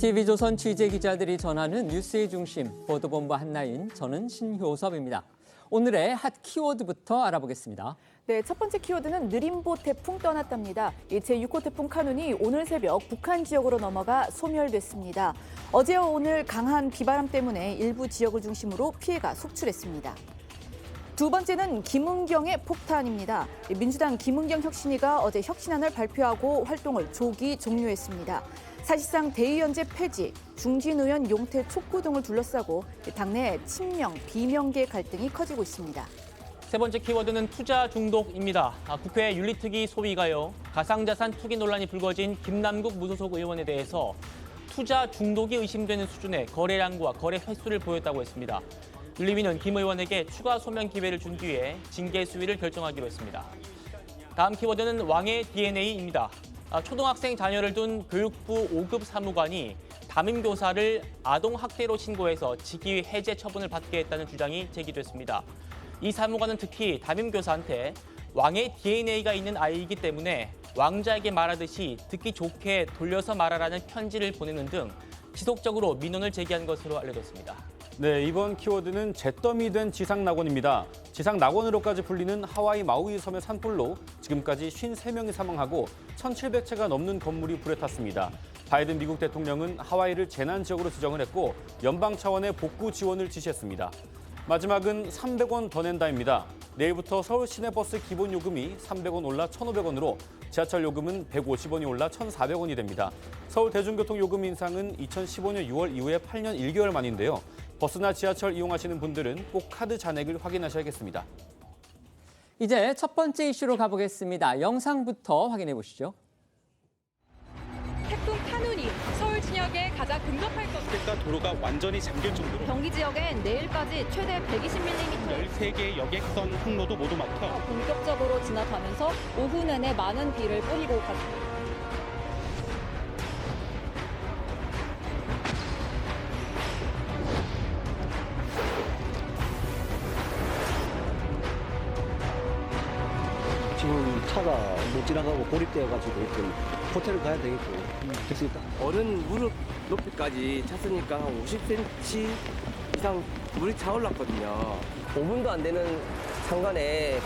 TV조선 취재기자들이 전하는 뉴스의 중심, 보도본부 한나인, 저는 신효섭입니다. 오늘의 핫 키워드부터 알아보겠습니다. 네, 첫 번째 키워드는 느림보 태풍 떠났답니다. 제6호 태풍 카눈이 오늘 새벽 북한 지역으로 넘어가 소멸됐습니다. 어제와 오늘 강한 비바람 때문에 일부 지역을 중심으로 피해가 속출했습니다. 두 번째는 김은경의 폭탄입니다. 민주당 김은경 혁신위가 어제 혁신안을 발표하고 활동을 조기 종료했습니다. 사실상 대의원제 폐지, 중진 의원 용태 촉구 등을 둘러싸고 당내 친명, 비명계 갈등이 커지고 있습니다. 세 번째 키워드는 투자 중독입니다. 국회 윤리특위 소위가요. 가상자산 투기 논란이 불거진 김남국 무소속 의원에 대해서 투자 중독이 의심되는 수준의 거래량과 거래 횟수를 보였다고 했습니다. 윤리위는 김 의원에게 추가 소명 기회를 준 뒤에 징계 수위를 결정하기로 했습니다. 다음 키워드는 왕의 DNA입니다. 초등학생 자녀를 둔 교육부 5급 사무관이 담임교사를 아동학대로 신고해서 직위 해제 처분을 받게 했다는 주장이 제기됐습니다. 이 사무관은 특히 담임교사한테 왕의 DNA가 있는 아이이기 때문에 왕자에게 말하듯이 듣기 좋게 돌려서 말하라는 편지를 보내는 등 지속적으로 민원을 제기한 것으로 알려졌습니다. 네, 이번 키워드는 잿더미 된 지상낙원입니다. 지상낙원으로까지 불리는 하와이 마우이 섬의 산불로 지금까지 53명이 사망하고 1,700채가 넘는 건물이 불에 탔습니다. 바이든 미국 대통령은 하와이를 재난지역으로 지정을 했고 연방 차원의 복구 지원을 지시했습니다. 마지막은 300원 더 낸다입니다. 내일부터 서울 시내버스 기본 요금이 300원 올라 1,500원으로 지하철 요금은 150원이 올라 1,400원이 됩니다. 서울 대중교통 요금 인상은 2015년 6월 이후에 8년 1개월 만인데요. 버스나 지하철 이용하시는 분들은 꼭 카드 잔액을 확인하셔야겠습니다. 이제 첫 번째 이슈로 가보겠습니다. 영상부터 확인해 보시죠. 태풍 카눈이 서울 진역에 가장 근접할 것으로 그러니까 도로가 완전히 잠길 정도로 경기 지역엔 내일까지 최대 120mm 13개의 여객선 항로도 모두 막혀 본격적으로 지나가면서 오후 내내 많은 비를 뿌리고 갔습니다. 지금 차가 못 지나가고 고립되어가지고 좀 호텔을 가야 되겠고 됐습니다. 어른 무릎 높이까지 찼으니까 한 50cm 이상 물이 차올랐거든요. 5분도 안 되는 상간에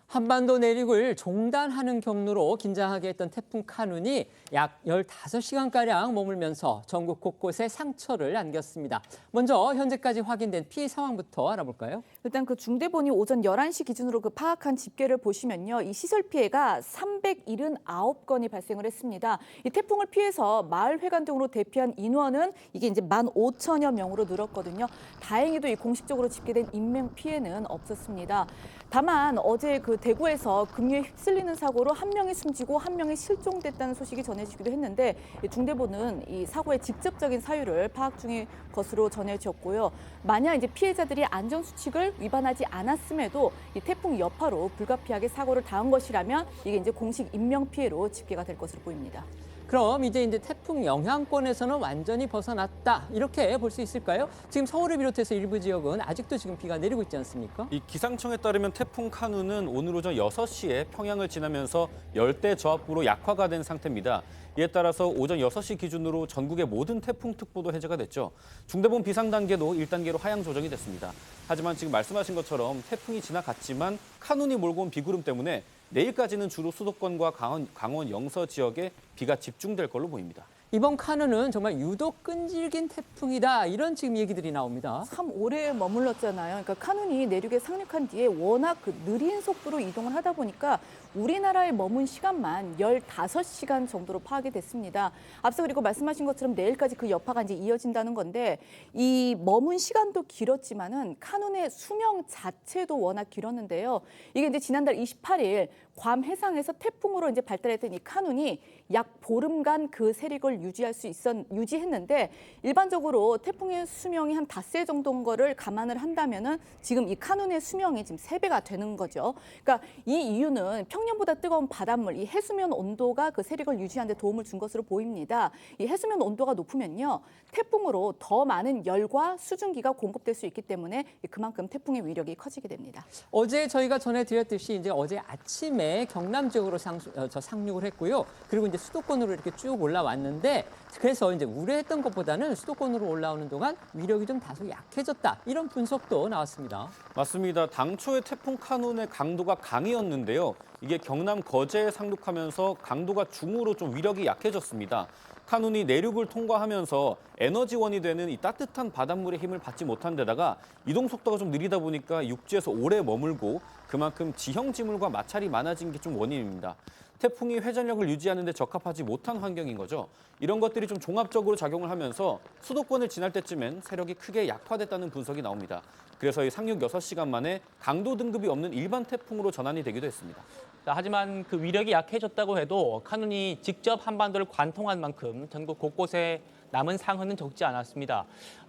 한반도 내륙을 종단하는 경로로 긴장하게 했던 태풍 카눈이 약 15시간가량 머물면서 전국 곳곳에 상처를 남겼습니다. 먼저 현재까지 확인된 피해 상황부터 알아볼까요? 일단 그 중대본이 오전 11시 기준으로 그 파악한 집계를 보시면요. 이 시설 피해가 379건이 발생을 했습니다. 이 태풍을 피해서 마을 회관 등으로 대피한 인원은 이게 이제 15,000여 명으로 늘었거든요. 다행히도 이 공식적으로 집계된 인명 피해는 없었습니다. 다만 어제 그 대구에서 급류에 휩쓸리는 사고로 한 명이 숨지고 한 명이 실종됐다는 소식이 전해지기도 했는데 중대본은 이 사고의 직접적인 사유를 파악 중인 것으로 전해졌고요. 만약 이제 피해자들이 안전수칙을 위반하지 않았음에도 이 태풍 여파로 불가피하게 사고를 당한 것이라면 이게 이제 공식 인명 피해로 집계가 될 것으로 보입니다. 그럼 이제 태풍 영향권에서는 완전히 벗어났다 이렇게 볼 수 있을까요? 지금 서울을 비롯해서 일부 지역은 아직도 지금 비가 내리고 있지 않습니까? 이 기상청에 따르면 태풍 카눈은 오늘 오전 6시에 평양을 지나면서 열대 저압부로 약화가 된 상태입니다. 이에 따라서 오전 6시 기준으로 전국의 모든 태풍특보도 해제가 됐죠. 중대본 비상 단계도 1단계로 하향 조정이 됐습니다. 하지만 지금 말씀하신 것처럼 태풍이 지나갔지만 카눈이 몰고 온 비구름 때문에 내일까지는 주로 수도권과 강원 영서 지역에 비가 집중될 걸로 보입니다. 이번 카눈은 정말 유독 끈질긴 태풍이다 이런 지금 얘기들이 나옵니다. 참 오래 머물렀잖아요. 그러니까 카눈이 내륙에 상륙한 뒤에 워낙 그 느린 속도로 이동을 하다 보니까 우리나라에 머문 시간만 15시간 정도로 파악이 됐습니다. 앞서 그리고 말씀하신 것처럼 내일까지 그 여파가 이제 이어진다는 건데 이 머문 시간도 길었지만은 카눈의 수명 자체도 워낙 길었는데요. 이게 이제 지난달 28일 괌 해상에서 태풍으로 이제 발달했던 이 카눈이 약 보름간 그 세력을 수명을 유지했는데 일반적으로 태풍의 수명이 한 닷새 정도인 거를 감안을 한다면은 지금 이 카눈의 수명이 지금 3배가 되는 거죠. 그러니까 이 이유는 평년보다 뜨거운 바닷물, 이 해수면 온도가 그 세력을 유지하는 데 도움을 준 것으로 보입니다. 이 해수면 온도가 높으면요, 태풍으로 더 많은 열과 수증기가 공급될 수 있기 때문에 그만큼 태풍의 위력이 커지게 됩니다. 어제 저희가 전해드렸듯이 이제 어제 아침에 경남 지역으로 상륙을 했고요. 그리고 이제 수도권으로 이렇게 쭉 올라왔는데, 그래서 이제 우려했던 것보다는 수도권으로 올라오는 동안 위력이 좀 다소 약해졌다, 이런 분석도 나왔습니다. 맞습니다. 당초에 태풍 카눈의 강도가 강이었는데요. 이게 경남 거제에 상륙하면서 강도가 중으로 좀 위력이 약해졌습니다. 카눈이 내륙을 통과하면서 에너지원이 되는 이 따뜻한 바닷물의 힘을 받지 못한 데다가 이동 속도가 좀 느리다 보니까 육지에서 오래 머물고 그만큼 지형 지물과 마찰이 많아진 게 좀 원인입니다. 태풍이 회전력을 유지하는 데 적합하지 못한 환경인 거죠. 이런 것들이 좀 종합적으로 작용을 하면서 수도권을 지날 때쯤엔 세력이 크게 약화됐다는 분석이 나옵니다. 그래서 이 상륙 6시간 만에 강도 등급이 없는 일반 태풍으로 전환이 되기도 했습니다. 하지만 그 위력이 약해졌다고 해도 카눈이 직접 한반도를 관통한 만큼 전국 곳곳에 남은 상흔은 적지 않았습니다.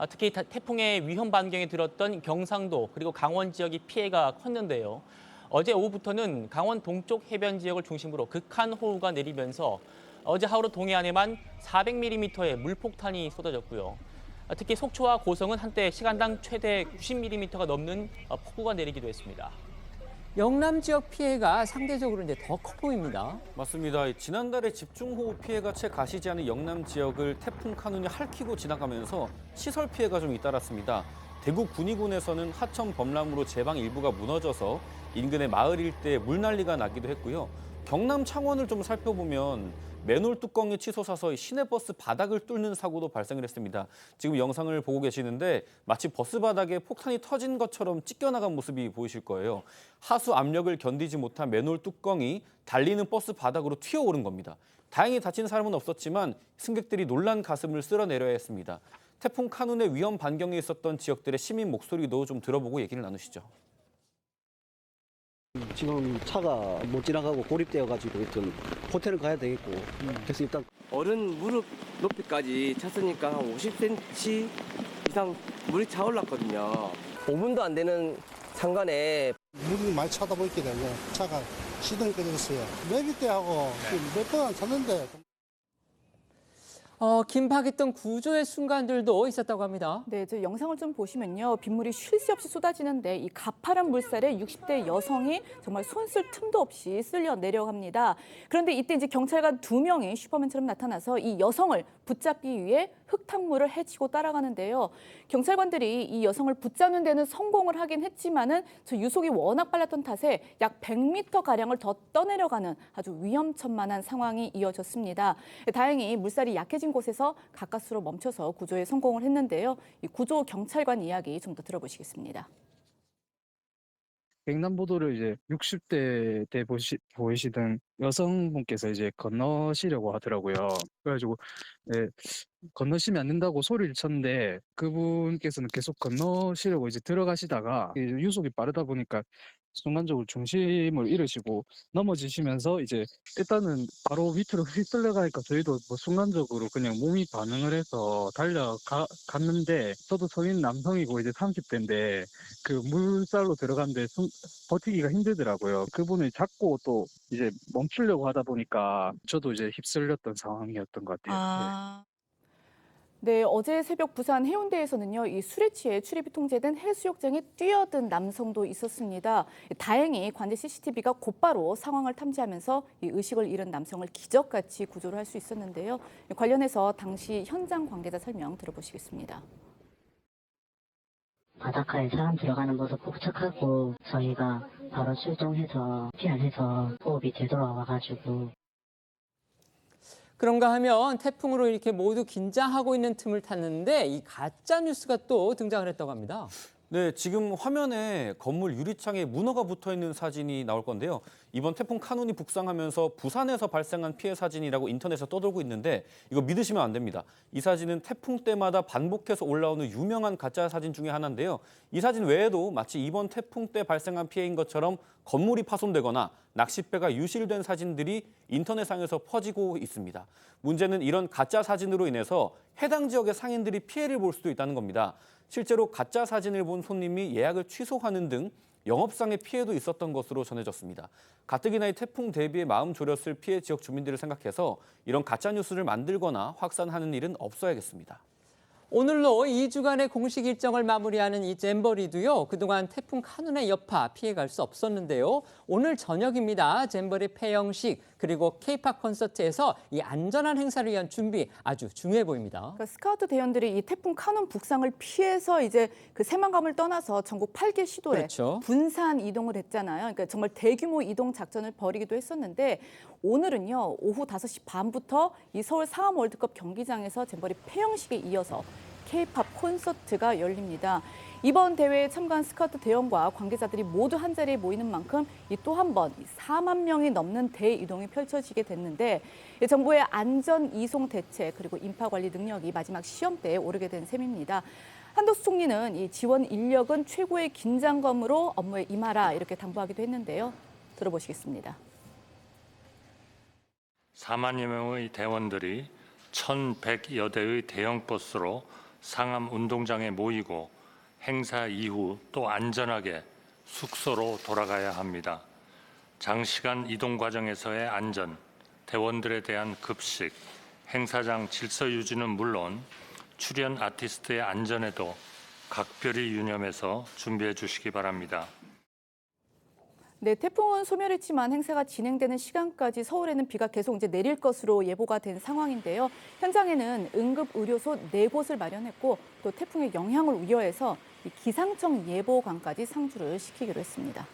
특히 태풍의 위험 반경에 들었던 경상도 그리고 강원 지역이 피해가 컸는데요. 어제 오후부터는 강원 동쪽 해변 지역을 중심으로 극한 호우가 내리면서 어제 하루 동해안에만 400mm의 물폭탄이 쏟아졌고요. 특히 속초와 고성은 한때 시간당 최대 90mm가 넘는 폭우가 내리기도 했습니다. 영남 지역 피해가 상대적으로 이제 더 커 보입니다. 맞습니다. 지난달에 집중호우 피해가 채 가시지 않은 영남 지역을 태풍 카눈이 핥히고 지나가면서 시설 피해가 좀 잇따랐습니다. 대구 군위군에서는 하천 범람으로 제방 일부가 무너져서 인근의 마을 일대에 물난리가 나기도 했고요. 경남 창원을 좀 살펴보면 맨홀 뚜껑이 치솟아서 시내버스 바닥을 뚫는 사고도 발생을 했습니다. 지금 영상을 보고 계시는데 마치 버스 바닥에 폭탄이 터진 것처럼 찢겨나간 모습이 보이실 거예요. 하수 압력을 견디지 못한 맨홀 뚜껑이 달리는 버스 바닥으로 튀어오른 겁니다. 다행히 다친 사람은 없었지만 승객들이 놀란 가슴을 쓸어내려야 했습니다. 태풍 카눈의 위험 반경에 있었던 지역들의 시민 목소리도 좀 들어보고 얘기를 나누시죠. 지금 차가 못 지나가고 고립되어가지고 일단 호텔을 가야 되겠고 그래서 일단 어른 무릎 높이까지 찼으니까 한 50cm 이상 물이 차올랐거든요. 5분도 안 되는 상간에 물이 많이 차다 보이게 되고 차가 시동이 꺼졌어요. 내릴 때하고 몇 번 안 찼는데. 긴박했던 구조의 순간들도 있었다고 합니다. 네, 저 영상을 좀 보시면요, 빗물이 쉴 새 없이 쏟아지는데 이 가파른 물살에 60대 여성이 정말 손쓸 틈도 없이 쓸려 내려갑니다. 그런데 이때 이제 경찰관 2명이 슈퍼맨처럼 나타나서 이 여성을 붙잡기 위해 흙탕물을 헤치고 따라가는데요. 경찰관들이 이 여성을 붙잡는 데는 성공을 하긴 했지만은 저 유속이 워낙 빨랐던 탓에 약 100m 가량을 더 떠내려가는 아주 위험천만한 상황이 이어졌습니다. 다행히 물살이 약해진 곳에서 가까스로 멈춰서 구조에 성공을 했는데요. 이 구조 경찰관 이야기 좀 더 들어보시겠습니다. 횡단보도를 이제 60대 때 보이시던 여성분께서 이제 건너시려고 하더라고요. 그래가지고 건너시면 안 된다고 소리를 쳤는데 그분께서는 계속 건너시려고 이제 들어가시다가 유속이 빠르다 보니까 순간적으로 중심을 잃으시고 넘어지시면서 이제 일단은 바로 밑으로 휘둘러가니까 저희도 뭐 순간적으로 그냥 몸이 반응을 해서 달려갔는데 저도 성인 남성이고 이제 30대인데 그 물살로 들어갔는데 버티기가 힘들더라고요. 그분을 잡고 또 이제 멈추려고 하다 보니까 저도 이제 휩쓸렸던 상황이었던 것 같아요. 네, 어제 새벽 부산 해운대에서는요, 이 술에 취해 출입이 통제된 해수욕장에 뛰어든 남성도 있었습니다. 다행히 관제 CCTV가 곧바로 상황을 탐지하면서 이 의식을 잃은 남성을 기적같이 구조를 할 수 있었는데요. 관련해서 당시 현장 관계자 설명 들어보시겠습니다. 바닷가에 사람 들어가는 모습 포착하고 저희가 바로 출동해서 피안해서 호흡이 되돌아와가지고 그런가 하면 태풍으로 이렇게 모두 긴장하고 있는 틈을 탔는데 이 가짜 뉴스가 또 등장을 했다고 합니다. 네, 지금 화면에 건물 유리창에 문어가 붙어 있는 사진이 나올 건데요. 이번 태풍 카눈이 북상하면서 부산에서 발생한 피해 사진이라고 인터넷에 떠돌고 있는데 이거 믿으시면 안 됩니다. 이 사진은 태풍 때마다 반복해서 올라오는 유명한 가짜 사진 중에 하나인데요. 이 사진 외에도 마치 이번 태풍 때 발생한 피해인 것처럼 건물이 파손되거나 낚싯배가 유실된 사진들이 인터넷상에서 퍼지고 있습니다. 문제는 이런 가짜 사진으로 인해서 해당 지역의 상인들이 피해를 볼 수도 있다는 겁니다. 실제로 가짜 사진을 본 손님이 예약을 취소하는 등 영업상의 피해도 있었던 것으로 전해졌습니다. 가뜩이나 이 태풍 대비에 마음 졸였을 피해 지역 주민들을 생각해서 이런 가짜 뉴스를 만들거나 확산하는 일은 없어야겠습니다. 오늘로 2주간의 공식 일정을 마무리하는 이 잼버리도요. 그동안 태풍 카눈의 여파 피해갈 수 없었는데요. 오늘 저녁입니다. 잼버리 폐영식 그리고 K-팝 콘서트에서 이 안전한 행사를 위한 준비 아주 중요해 보입니다. 그러니까 스카우트 대원들이 이 태풍 카눈 북상을 피해서 이제 그 새만감을 떠나서 전국 8개 시도에 그렇죠. 분산 이동을 했잖아요. 그러니까 정말 대규모 이동 작전을 벌이기도 했었는데 오늘은요 오후 5시 반부터 이 서울 상암 월드컵 경기장에서 잼버리 폐영식에 이어서 K-팝 콘서트가 열립니다. 이번 대회에 참가한 스카우트 대원과 관계자들이 모두 한자리에 모이는 만큼 또 한 번 4만 명이 넘는 대이동이 펼쳐지게 됐는데 정부의 안전 이송 대책 그리고 인파 관리 능력이 마지막 시험대에 오르게 된 셈입니다. 한덕수 총리는 이 지원 인력은 최고의 긴장감으로 업무에 임하라 이렇게 당부하기도 했는데요. 들어보시겠습니다. 4만여 명의 대원들이 1,100여 대의 대형 버스로 상암 운동장에 모이고 행사 이후 또 안전하게 숙소로 돌아가야 합니다. 장시간 이동 과정에서의 안전, 대원들에 대한 급식, 행사장 질서 유지는 물론 출연 아티스트의 안전에도 각별히 유념해서 준비해 주시기 바랍니다. 네, 태풍은 소멸했지만 행사가 진행되는 시간까지 서울에는 비가 계속 이제 내릴 것으로 예보가 된 상황인데요. 현장에는 응급 의료소 4곳을 마련했고 또 태풍의 영향을 우려해서 기상청 예보관까지 상주를 시키기로 했습니다.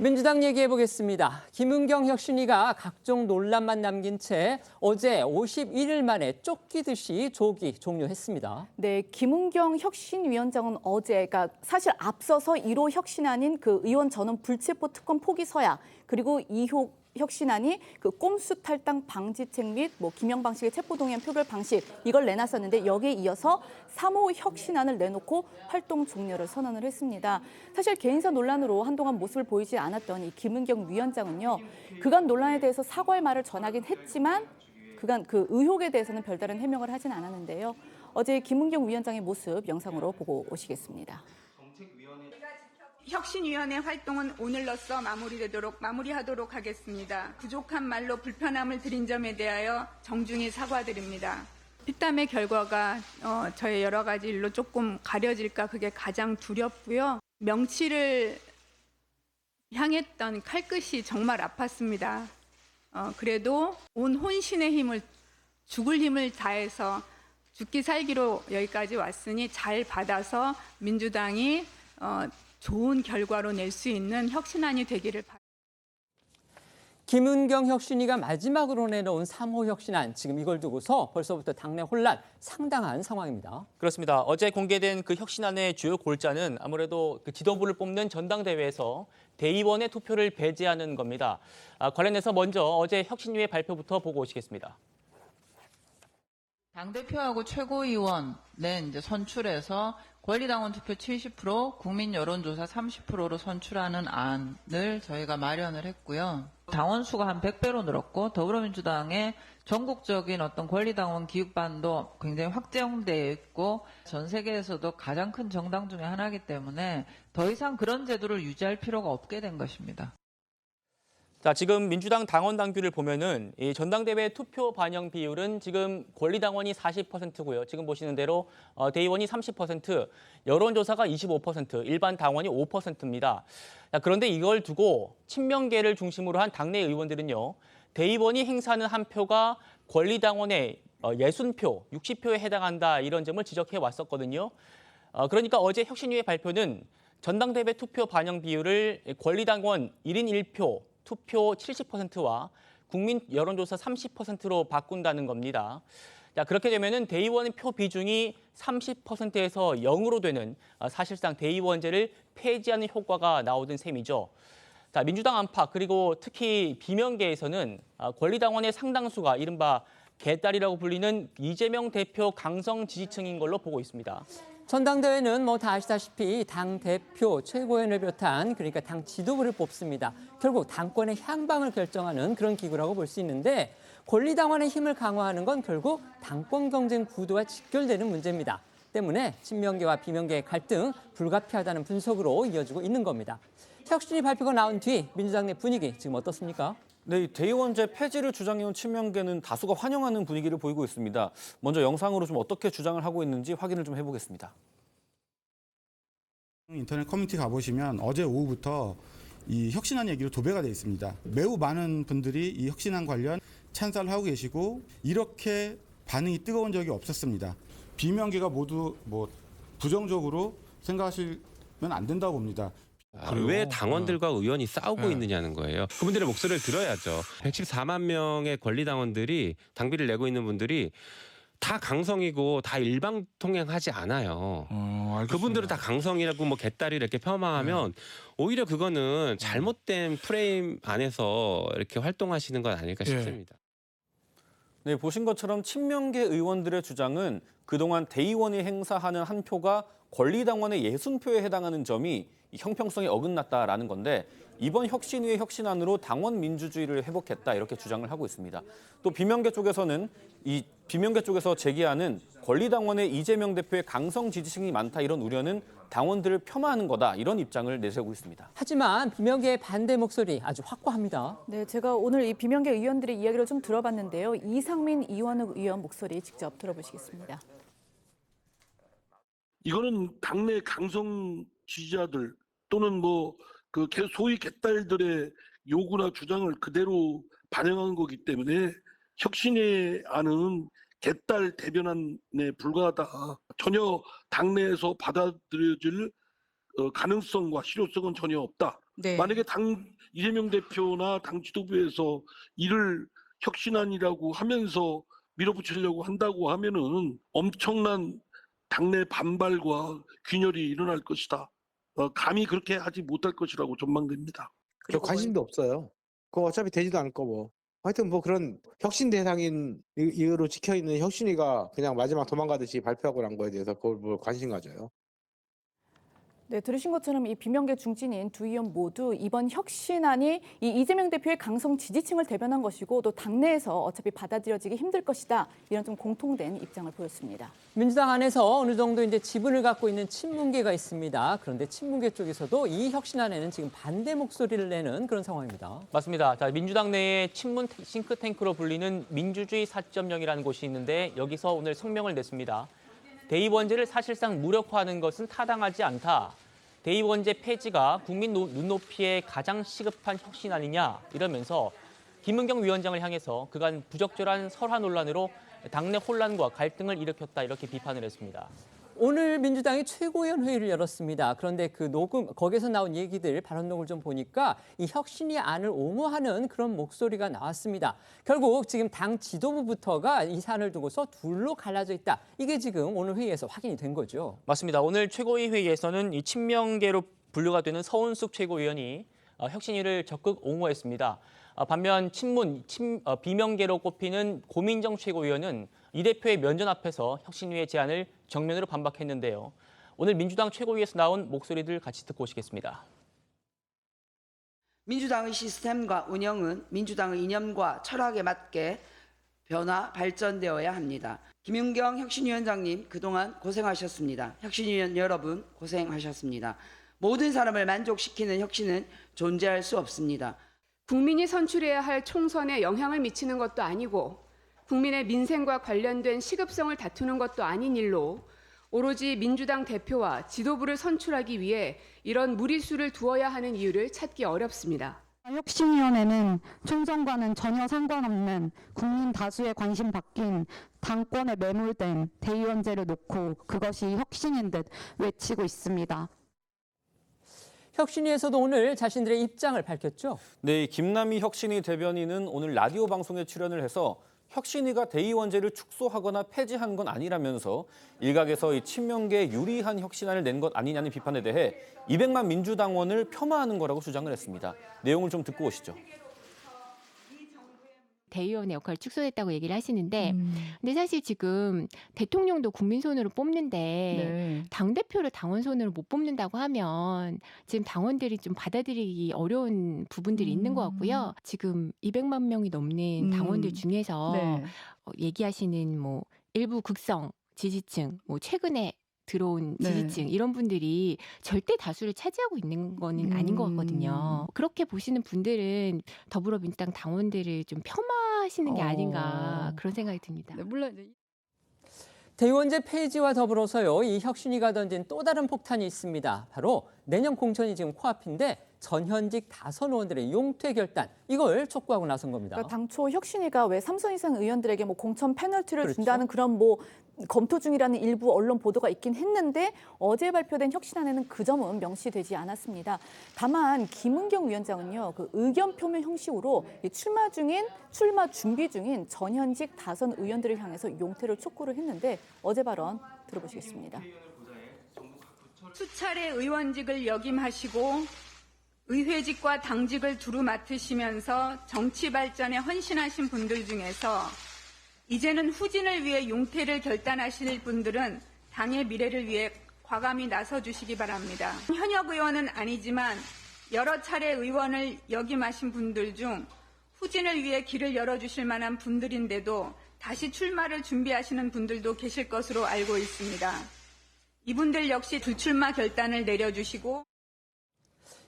민주당 얘기해 보겠습니다. 김은경 혁신위가 각종 논란만 남긴 채 어제 51일 만에 쫓기듯이 조기 종료했습니다. 네, 김은경 혁신위원장은 어제, 그러니까 사실 앞서서 1호 혁신안인 그 의원 전원 불체포 특권 포기 서약 그리고 2호 혁신안이 그 꼼수 탈당 방지책 및 김영방식의 체포동의안 표결 방식 이걸 내놨었는데 여기에 이어서 3호 혁신안을 내놓고 활동 종료를 선언을 했습니다. 사실 개인사 논란으로 한동안 모습을 보이지 않았던 이 김은경 위원장은요. 그간 논란에 대해서 사과의 말을 전하긴 했지만 그간 그 의혹에 대해서는 별다른 해명을 하진 않았는데요. 어제 김은경 위원장의 모습 영상으로 보고 오시겠습니다. 혁신위원회 활동은 오늘로써 마무리하도록 하겠습니다. 부족한 말로 불편함을 드린 점에 대하여 정중히 사과드립니다. 피땀의 결과가 저의 여러 가지 일로 조금 가려질까 그게 가장 두렵고요. 명치를 향했던 칼끝이 정말 아팠습니다. 그래도 온 혼신의 힘을 죽을 힘을 다해서 죽기 살기로 여기까지 왔으니 잘 받아서 민주당이 좋은 결과로 낼 수 있는 혁신안이 되기를 바랍니다. 김은경 혁신위가 마지막으로 내놓은 3호 혁신안, 지금 이걸 두고서 벌써부터 당내 혼란 상당한 상황입니다. 그렇습니다. 어제 공개된 그 혁신안의 주요 골자는 아무래도 그 지도부를 뽑는 전당대회에서 대의원의 투표를 배제하는 겁니다. 관련해서 먼저 어제 혁신위의 발표부터 보고 오시겠습니다. 당대표하고 최고위원에 이제 선출해서 권리당원 투표 70%, 국민 여론조사 30%로 선출하는 안을 저희가 마련을 했고요. 당원 수가 한 100배로 늘었고 더불어민주당의 전국적인 어떤 권리당원 기획반도 굉장히 확대되어 있고 전 세계에서도 가장 큰 정당 중에 하나이기 때문에 더 이상 그런 제도를 유지할 필요가 없게 된 것입니다. 자, 지금 민주당 당원 당규를 보면은 이 전당대회 투표 반영 비율은 지금 권리당원이 40%고요. 지금 보시는 대로 대의원이 30%, 여론조사가 25%, 일반 당원이 5%입니다. 자, 그런데 이걸 두고 친명계를 중심으로 한 당내 의원들은요. 대의원이 행사하는 한 표가 권리당원의 60표, 60표에 해당한다 이런 점을 지적해 왔었거든요. 그러니까 어제 혁신위의 발표는 전당대회 투표 반영 비율을 권리당원 1인 1표, 투표 70%와 국민 여론조사 30%로 바꾼다는 겁니다. 자, 그렇게 되면은 대의원 표 비중이 30%에서 0으로 되는 사실상 대의원제를 폐지하는 효과가 나오던 셈이죠. 자, 민주당 안팎 그리고 특히 비명계에서는 권리당원의 상당수가 이른바 개딸이라고 불리는 이재명 대표 강성 지지층인 걸로 보고 있습니다. 전당대회는 뭐 다 아시다시피 당 대표, 최고위원을 비롯한 그러니까 당 지도부를 뽑습니다. 결국 당권의 향방을 결정하는 그런 기구라고 볼 수 있는데 권리당원의 힘을 강화하는 건 결국 당권 경쟁 구도와 직결되는 문제입니다. 때문에 친명계와 비명계의 갈등 불가피하다는 분석으로 이어지고 있는 겁니다. 혁신이 발표가 나온 뒤 민주당 내 분위기 지금 어떻습니까? 네, 이 대의원제 폐지를 주장해온 친명계는 다수가 환영하는 분위기를 보이고 있습니다. 먼저 영상으로 좀 어떻게 주장을 하고 있는지 확인을 좀 해보겠습니다. 인터넷 커뮤니티 가보시면 어제 오후부터 이 혁신안 얘기로 도배가 돼 있습니다. 매우 많은 분들이 이 혁신안 관련 찬사를 하고 계시고 이렇게 반응이 뜨거운 적이 없었습니다. 비명계가 모두 뭐 부정적으로 생각하시면 안 된다고 봅니다. 왜 당원들과 의원이 싸우고 있느냐는 거예요. 그분들의 목소리를 들어야죠. 114만 명의 권리당원들이 당비를 내고 있는 분들이 다 강성이고 다 일방통행하지 않아요. 그분들은 다 강성이라고 뭐 개딸이 이렇게 폄하하면 오히려 그거는 잘못된 프레임 안에서 이렇게 활동하시는 건 아닐까 싶습니다. 네, 보신 것처럼 친명계 의원들의 주장은 그동안 대의원이 행사하는 한 표가 권리당원의 60표에 해당하는 점이 형평성에 어긋났다라는 건데 이번 혁신위의 혁신안으로 당원 민주주의를 회복했다 이렇게 주장을 하고 있습니다. 또 비명계 쪽에서는 이 비명계 쪽에서 제기하는 권리당원의 이재명 대표의 강성 지지층이 많다 이런 우려는 당원들을 폄하하는 거다 이런 입장을 내세우고 있습니다. 하지만 비명계의 반대 목소리 아주 확고합니다. 네, 제가 오늘 이 비명계 의원들의 이야기를 좀 들어봤는데요. 이상민 이완욱 의원 목소리 직접 들어보시겠습니다. 이거는 당내 강성 지지자들 또는 뭐 그 소위 개딸들의 요구나 주장을 그대로 반영한 거기 때문에 혁신의 안은 개딸 대변안에 불과하다. 전혀 당내에서 받아들여질 가능성과 실효성은 전혀 없다. 네. 만약에 이재명 대표나 당 지도부에서 이를 혁신안이라고 하면서 밀어붙이려고 한다고 하면은 엄청난 당내 반발과 균열이 일어날 것이다. 감히 그렇게 하지 못할 것이라고 전망됩니다. 저 관심도 없어요. 그거 어차피 되지도 않을 거고. 하여튼 뭐 그런 혁신 대상인 이유로 찍혀있는 혁신위가 그냥 마지막 도망가듯이 발표하고 난 거에 대해서 그걸 뭘 관심 가져요. 네, 들으신 것처럼 이 비명계 중진인 두 의원 모두 이번 혁신안이 이 이재명 대표의 강성 지지층을 대변한 것이고 또 당내에서 어차피 받아들여지기 힘들 것이다. 이런 좀 공통된 입장을 보였습니다. 민주당 안에서 어느 정도 이제 지분을 갖고 있는 친문계가 있습니다. 그런데 친문계 쪽에서도 이 혁신안에는 지금 반대 목소리를 내는 그런 상황입니다. 맞습니다. 자, 민주당 내에 친문 싱크탱크로 불리는 민주주의 4.0이라는 곳이 있는데 여기서 오늘 성명을 냈습니다. 대의원제를 사실상 무력화하는 것은 타당하지 않다. 대의원제 폐지가 국민 눈높이에 가장 시급한 혁신 아니냐 이러면서 김은경 위원장을 향해서 그간 부적절한 설화 논란으로 당내 혼란과 갈등을 일으켰다 이렇게 비판을 했습니다. 오늘 민주당이 최고위원 회의를 열었습니다. 그런데 그 거기서 나온 얘기들, 발언록을 좀 보니까 이 혁신위 안을 옹호하는 그런 목소리가 나왔습니다. 결국 지금 당 지도부부터가 이 사안을 두고서 둘로 갈라져 있다. 이게 지금 오늘 회의에서 확인이 된 거죠. 맞습니다. 오늘 최고위 회의에서는 이 친명계로 분류가 되는 서은숙 최고위원이 혁신위를 적극 옹호했습니다. 반면 비명계로 꼽히는 고민정 최고위원은 이 대표의 면전 앞에서 혁신위의 제안을 정면으로 반박했는데요. 오늘 민주당 최고위에서 나온 목소리들 같이 듣고 오시겠습니다. 민주당의 시스템과 운영은 민주당의 이념과 철학에 맞게 변화, 발전되어야 합니다. 김윤경 혁신위원장님 그동안 고생하셨습니다. 혁신위원 여러분 고생하셨습니다. 모든 사람을 만족시키는 혁신은 존재할 수 없습니다. 국민이 선출해야 할 총선에 영향을 미치는 것도 아니고 국민의 민생과 관련된 시급성을 다투는 것도 아닌 일로 오로지 민주당 대표와 지도부를 선출하기 위해 이런 무리수를 두어야 하는 이유를 찾기 어렵습니다. 혁신위원회는 총선과는 전혀 상관없는 국민 다수의 관심 바뀐 당권에 매몰된 대의원제를 놓고 그것이 혁신인 듯 외치고 있습니다. 혁신위에서도 오늘 자신들의 입장을 밝혔죠. 네, 김남희 혁신위 대변인은 오늘 라디오 방송에 출연을 해서 혁신위가 대의원제를 축소하거나 폐지한 건 아니라면서 일각에서 이 친명계에 유리한 혁신안을 낸 것 아니냐는 비판에 대해 200만 민주당원을 폄하하는 거라고 주장을 했습니다. 내용을 좀 듣고 오시죠. 대의원의 역할을 축소했다고 얘기를 하시는데 근데 사실 지금 대통령도 국민 손으로 뽑는데 당대표를 당원 손으로 못 뽑는다고 하면 지금 당원들이 좀 받아들이기 어려운 부분들이 있는 것 같고요. 지금 200만 명이 넘는 당원들 중에서 얘기하시는 뭐 일부 극성 지지층, 뭐 최근에 들어온 지지층 이런 분들이 절대 다수를 차지하고 있는 거는 아닌 것 같거든요. 그렇게 보시는 분들은 더불어민주당 당원들을 좀 폄하하시는 게 아닌가 그런 생각이 듭니다. 물론 대의원제 폐지와 더불어서요, 이 혁신위가 던진 또 다른 폭탄이 있습니다. 바로 내년 공천이 지금 코앞인데 전현직 다선 의원들의 용퇴 결단, 이걸 촉구하고 나선 겁니다. 그러니까 당초 혁신위가 왜 3선 이상 의원들에게 뭐 공천 페널티를 그렇죠. 준다는 그런 뭐 검토 중이라는 일부 언론 보도가 있긴 했는데 어제 발표된 혁신안에는 그 점은 명시되지 않았습니다. 다만 김은경 위원장은요, 그 의견 표명 형식으로 출마 준비 중인 전현직 다선 의원들을 향해서 용퇴를 촉구를 했는데 어제 발언 들어보시겠습니다. 수차례 의원직을 역임하시고 의회직과 당직을 두루 맡으시면서 정치 발전에 헌신하신 분들 중에서 이제는 후진을 위해 용퇴를 결단하실 분들은 당의 미래를 위해 과감히 나서주시기 바랍니다. 현역 의원은 아니지만 여러 차례 의원을 역임하신 분들 중 후진을 위해 길을 열어주실 만한 분들인데도 다시 출마를 준비하시는 분들도 계실 것으로 알고 있습니다. 이분들 역시 불출마 결단을 내려주시고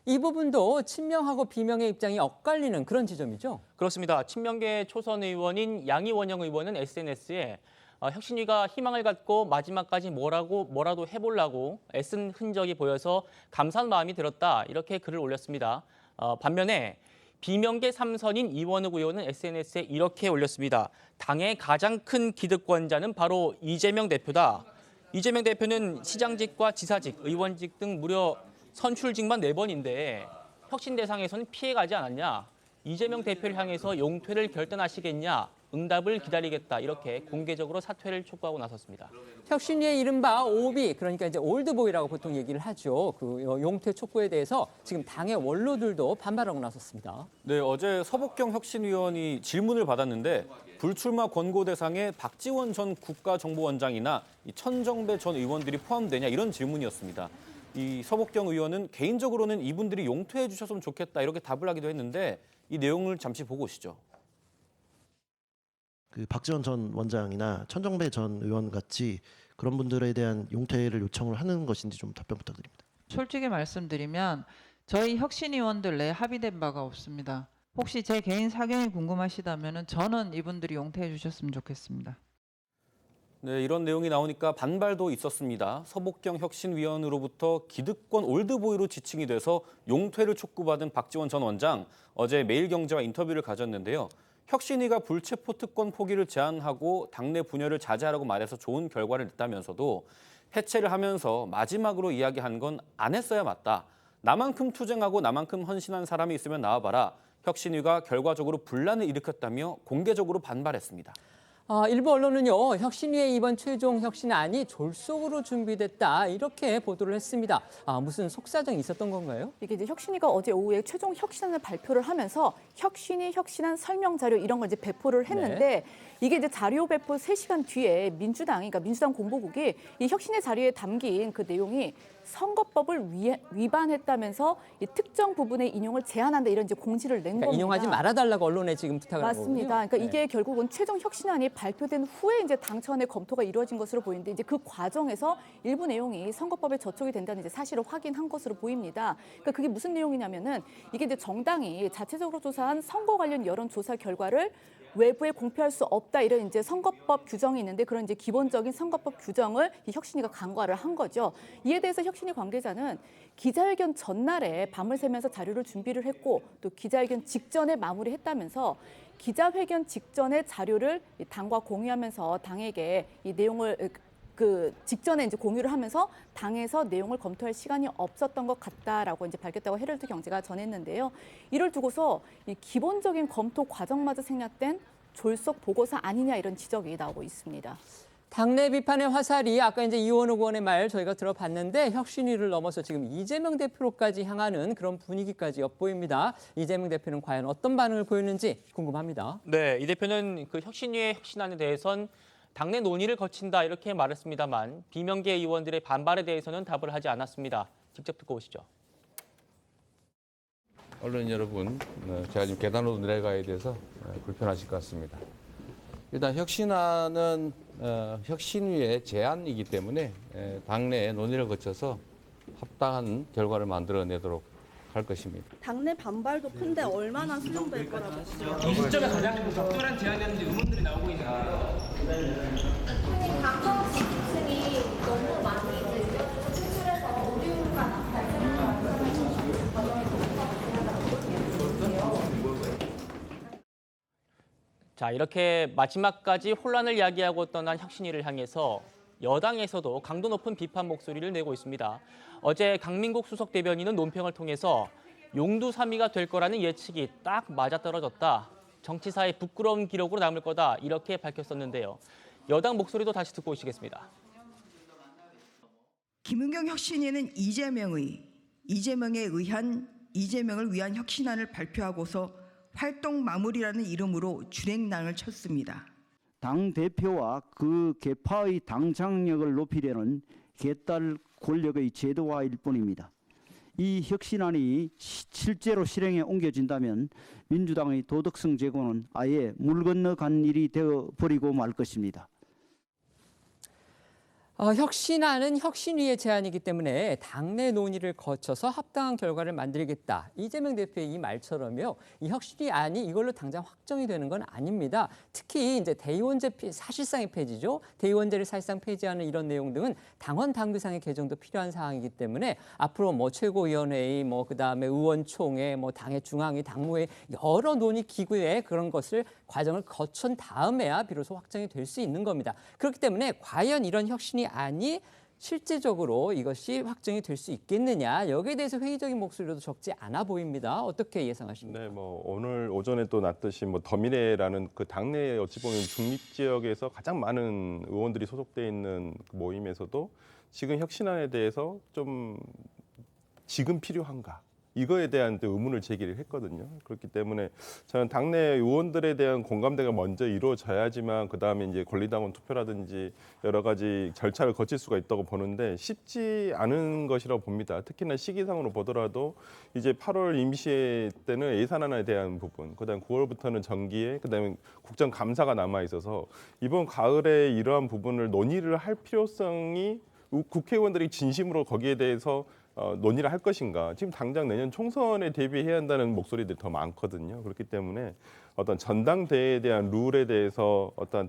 이 부분도 친명하고 비명의 입장이 엇갈리는 그런 지점이죠. 그렇습니다. 친명계 초선 의원인 양이원영 의원은 SNS에 혁신위가 희망을 갖고 마지막까지 뭐라도 해보려고 애쓴 흔적이 보여서 감사한 마음이 들었다, 이렇게 글을 올렸습니다. 반면에 비명계 3선인 이원욱 의원은 SNS에 이렇게 올렸습니다. 당의 가장 큰 기득권자는 바로 이재명 대표다. 이재명 대표는 시장직과 지사직, 의원직 등 무려 선출직만 4번인데 혁신 대상에서는 피해가지 않았냐? 이재명 대표를 향해서 용퇴를 결단하시겠냐? 응답을 기다리겠다. 이렇게 공개적으로 사퇴를 촉구하고 나섰습니다. 혁신위의 이른바 오비, 그러니까 이제 올드보이라고 보통 얘기를 하죠. 그 용퇴 촉구에 대해서 지금 당의 원로들도 반발하고 나섰습니다. 네, 어제 서복경 혁신위원이 질문을 받았는데 불출마 권고 대상에 박지원 전 국가정보원장이나 천정배 전 의원들이 포함되냐, 이런 질문이었습니다. 이 서복경 의원은 개인적으로는 이분들이 용퇴해 주셨으면 좋겠다, 이렇게 답을 하기도 했는데 이 내용을 잠시 보고 오시죠. 그 박지원 전 원장이나 천정배 전 의원 같이 그런 분들에 대한 용퇴를 요청을 하는 것인지 좀 답변 부탁드립니다. 솔직히 말씀드리면 저희 혁신위원들 내에 합의된 바가 없습니다. 혹시 제 개인 사견이 궁금하시다면 저는 이분들이 용퇴해 주셨으면 좋겠습니다. 네, 이런 내용이 나오니까 반발도 있었습니다. 서복경 혁신위원으로부터 기득권 올드보이로 지칭이 돼서 용퇴를 촉구받은 박지원 전 원장, 어제 매일경제와 인터뷰를 가졌는데요. 혁신위가 불체포 특권 포기를 제안하고 당내 분열을 자제하라고 말해서 좋은 결과를 냈다면서도 해체를 하면서 마지막으로 이야기한 건 안 했어야 맞다. 나만큼 투쟁하고 나만큼 헌신한 사람이 있으면 나와봐라. 혁신위가 결과적으로 분란을 일으켰다며 공개적으로 반발했습니다. 일부 언론은요, 혁신위의 이번 최종 혁신안이 졸속으로 준비됐다, 이렇게 보도를 했습니다. 무슨 속사정이 있었던 건가요? 이게 이제 혁신위가 어제 오후에 최종 혁신안을 발표를 하면서 혁신위 혁신안 설명 자료 이런 걸 이제 배포를 했는데 이게 이제 자료 배포 3시간 뒤에 그러니까 민주당 공보국이 이 혁신의 자료에 담긴 그 내용이 선거법을 위반했다면서 이 특정 부분의 인용을 제한한다, 이런 이제 공지를 낸 겁니다. 인용하지 말아달라고 언론에 지금 부탁을 한 거군요. 맞습니다. 그러니까 이게 결국은 최종 혁신안이 발표된 후에 이제 당차원의 검토가 이루어진 것으로 보이는데 이제 그 과정에서 일부 내용이 선거법에 저촉이 된다는 이제 사실을 확인한 것으로 보입니다. 그러니까 그게 무슨 내용이냐면은 이게 이제 정당이 자체적으로 조사한 선거 관련 여론조사 결과를 외부에 공표할 수 없다, 이런 이제 선거법 규정이 있는데 그런 이제 기본적인 선거법 규정을 이 혁신위가 간과를 한 거죠. 이에 대해서 혁신위 관계자는 기자회견 전날에 밤을 새면서 자료를 준비를 했고 또 기자회견 직전에 마무리했다면서 기자회견 직전에 자료를 당과 공유하면서 당에게 이 내용을 그 직전에 이제 공유를 하면서 당에서 내용을 검토할 시간이 없었던 것 같다라고 이제 밝혔다고 헤럴드 경제가 전했는데요. 이를 두고서 이 기본적인 검토 과정마저 생략된 졸속 보고서 아니냐 이런 지적이 나오고 있습니다. 당내 비판의 화살이 아까 이제 이원욱 의원의 말 저희가 들어봤는데 혁신위를 넘어서 지금 이재명 대표로까지 향하는 그런 분위기까지 엿보입니다. 이재명 대표는 과연 어떤 반응을 보였는지 궁금합니다. 네, 이 대표는 그 혁신위의 혁신안에 대해선 당내 논의를 거친다 이렇게 말했습니다만 비명계 의원들의 반발에 대해서는 답을 하지 않았습니다. 직접 듣고 오시죠. 언론 여러분, 제가 지금 계단으로 내려가야 돼서 불편하실 것 같습니다. 일단 혁신안은 혁신위의 제안이기 때문에 당내 논의를 거쳐서 합당한 결과를 만들어내도록 할 것입니다. 당내 반발도 큰데 얼마나 수용될 거라고 보세요? 이 시점에 가장 적절한 제안이었는데 의문들이 나오고 있는데요. 당정 지지층이 너무 많이 진출해서 오류가 자, 이렇게 마지막까지 혼란을 야기하고 떠난 혁신위를 향해서 여당에서도 강도 높은 비판 목소리를 내고 있습니다. 어제 강민국 수석 대변인은 논평을 통해서 용두사미가 될 거라는 예측이 딱 맞아떨어졌다. 정치사의 부끄러운 기록으로 남을 거다. 이렇게 밝혔었는데요. 여당 목소리도 다시 듣고 오시겠습니다. 김은경 혁신위는 이재명을 위한 혁신안을 발표하고서 활동 마무리라는 이름으로 준행난을 쳤습니다. 당 대표와 그 계파의 당장력을 높이려는 개딸 권력의 제도화일 뿐입니다. 이 혁신안이 실제로 실행에 옮겨진다면 민주당의 도덕성 제고는 아예 물 건너간 일이 되어버리고 말 것입니다. 혁신안은 혁신위의 제안이기 때문에 당내 논의를 거쳐서 합당한 결과를 만들겠다. 이재명 대표의 이 말처럼요. 이 혁신위안이 이걸로 당장 확정이 되는 건 아닙니다. 특히 이제 대의원제 사실상의 폐지죠. 대의원제를 사실상 폐지하는 이런 내용 등은 당원 당규상의 개정도 필요한 사항이기 때문에 앞으로 뭐 최고위원회의, 뭐 그다음에 의원총회, 뭐 당의 중앙위, 당무회 여러 논의 기구의 그런 것을 과정을 거친 다음에야 비로소 확정이 될 수 있는 겁니다. 그렇기 때문에 과연 이런 혁신위 안이 실제적으로 이것이 확정이 될 수 있겠느냐, 여기에 대해서 회의적인 목소리도 적지 않아 보입니다. 어떻게 예상하십니까? 네, 뭐 오늘 오전에 또 났듯이 뭐 더미래라는 그 당내 어찌 보면 중립 지역에서 가장 많은 의원들이 소속돼 있는 모임에서도 지금 혁신안에 대해서 좀 지금 필요한가? 이거에 대한 의문을 제기를 했거든요. 그렇기 때문에 저는 당내 의원들에 대한 공감대가 먼저 이루어져야지만 그다음에 이제 권리당원 투표라든지 여러 가지 절차를 거칠 수가 있다고 보는데 쉽지 않은 것이라고 봅니다. 특히나 시기상으로 보더라도 이제 8월 임시회 때는 예산안에 대한 부분, 그다음 9월부터는 정기회, 그다음에 국정감사가 남아 있어서 이번 가을에 이러한 부분을 논의를 할 필요성이 국회의원들이 진심으로 거기에 대해서 논의를 할 것인가. 지금 당장 내년 총선에 대비해야 한다는 목소리들이 더 많거든요. 그렇기 때문에 어떤 전당대회에 대한 룰에 대해서 어떤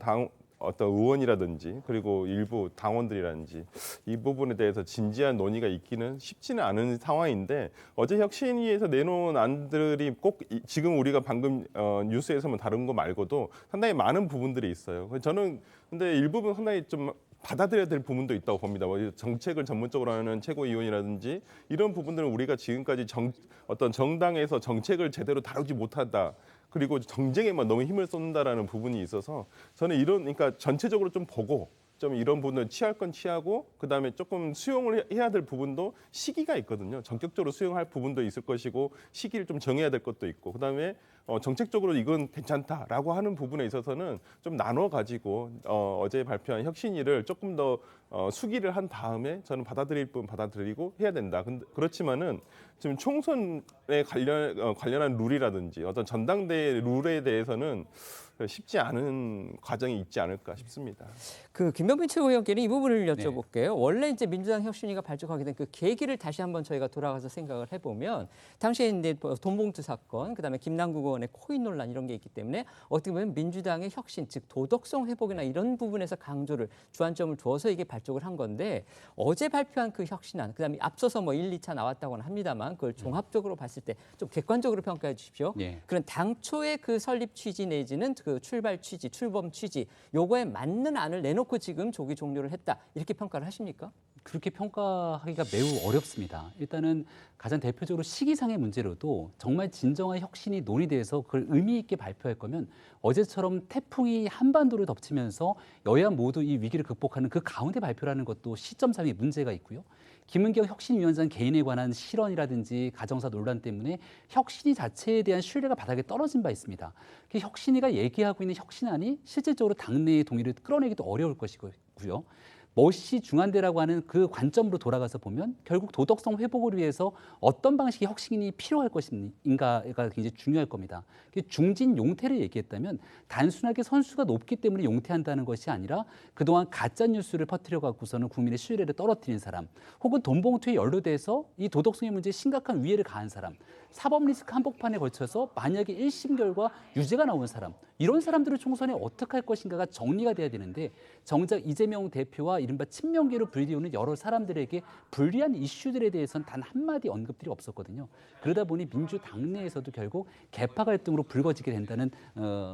의원이라든지 그리고 일부 당원들이라든지 이 부분에 대해서 진지한 논의가 있기는 쉽지는 않은 상황인데 어제 혁신위에서 내놓은 안들이 꼭 지금 우리가 방금 뉴스에서만 다룬 거 말고도 상당히 많은 부분들이 있어요. 저는 근데 일부분 상당히 좀 받아들여야 될 부분도 있다고 봅니다. 정책을 전문적으로 하는 최고위원이라든지 이런 부분들은 우리가 지금까지 어떤 정당에서 정책을 제대로 다루지 못한다. 그리고 정쟁에만 너무 힘을 쏟는다라는 부분이 있어서 저는 그러니까 전체적으로 좀 보고 좀 이런 부분을 취할 건 취하고 그다음에 조금 수용을 해야 될 부분도 시기가 있거든요. 전격적으로 수용할 부분도 있을 것이고 시기를 좀 정해야 될 것도 있고 그다음에 정책적으로 이건 괜찮다라고 하는 부분에 있어서는 좀 나눠 가지고 어제 발표한 혁신위를 조금 더 수기를 한 다음에 저는 받아들일 부분 받아들이고 해야 된다. 그렇지만은 지금 총선에 관련한 룰이라든지 어떤 전당대회 룰에 대해서는 쉽지 않은 과정이 있지 않을까 싶습니다. 그 김병민 최고위원께는 이 부분을 여쭤볼게요. 원래 이제 민주당 혁신위가 발족하게 된 그 계기를 다시 한번 저희가 돌아가서 생각을 해보면 당시에 이제 돈봉투 사건, 그다음에 김남국 의원의 코인 논란 이런 게 있기 때문에 어떻게 보면 민주당의 혁신, 즉 도덕성 회복이나 이런 부분에서 강조를 주안점을 두어서 이게 발족을 한 건데 어제 발표한 그 혁신안, 그다음에 앞서서 뭐 1, 2차 나왔다고는 합니다만 그걸 종합적으로 봤을 때 좀 객관적으로 평가해 주십시오. 그런 당초의 그 설립 취지 내지는 그 출발 취지, 출범 취지, 요거에 맞는 안을 내놓고 지금 조기 종료를 했다. 이렇게 평가를 하십니까? 그렇게 평가하기가 매우 어렵습니다. 일단은 가장 대표적으로 시기상의 문제로도 정말 진정한 혁신이 논의돼서 그걸 의미 있게 발표할 거면 어제처럼 태풍이 한반도를 덮치면서 여야 모두 이 위기를 극복하는 그 가운데 발표라는 것도 시점상의 문제가 있고요. 김은경 혁신위원장 개인에 관한 실언이라든지 가정사 논란 때문에 혁신위 자체에 대한 신뢰가 바닥에 떨어진 바 있습니다. 혁신위가 얘기하고 있는 혁신안이 실질적으로 당내의 동의를 끌어내기도 어려울 것이고요. 멋이 중한대라고 하는 그 관점으로 돌아가서 보면 결국 도덕성 회복을 위해서 어떤 방식의 혁신이 필요할 것인가가 굉장히 중요할 겁니다. 중진 용태를 얘기했다면 단순하게 선수가 높기 때문에 용태한다는 것이 아니라 그동안 가짜 뉴스를 퍼뜨려 갖고서는 국민의 신뢰를 떨어뜨린 사람, 혹은 돈 봉투에 연루돼서 이 도덕성의 문제에 심각한 위해를 가한 사람, 사법 리스크 한복판에 걸쳐서 만약에 1심 결과 유죄가 나온 사람, 이런 사람들을 총선에 어떻게 할 것인가가 정리가 돼야 되는데 정작 이재명 대표와 이른바 친명계로 불리우는 여러 사람들에게 불리한 이슈들에 대해서는 단 한마디 언급들이 없었거든요. 그러다 보니 민주당 내에서도 결국 계파 갈등으로 불거지게 된다는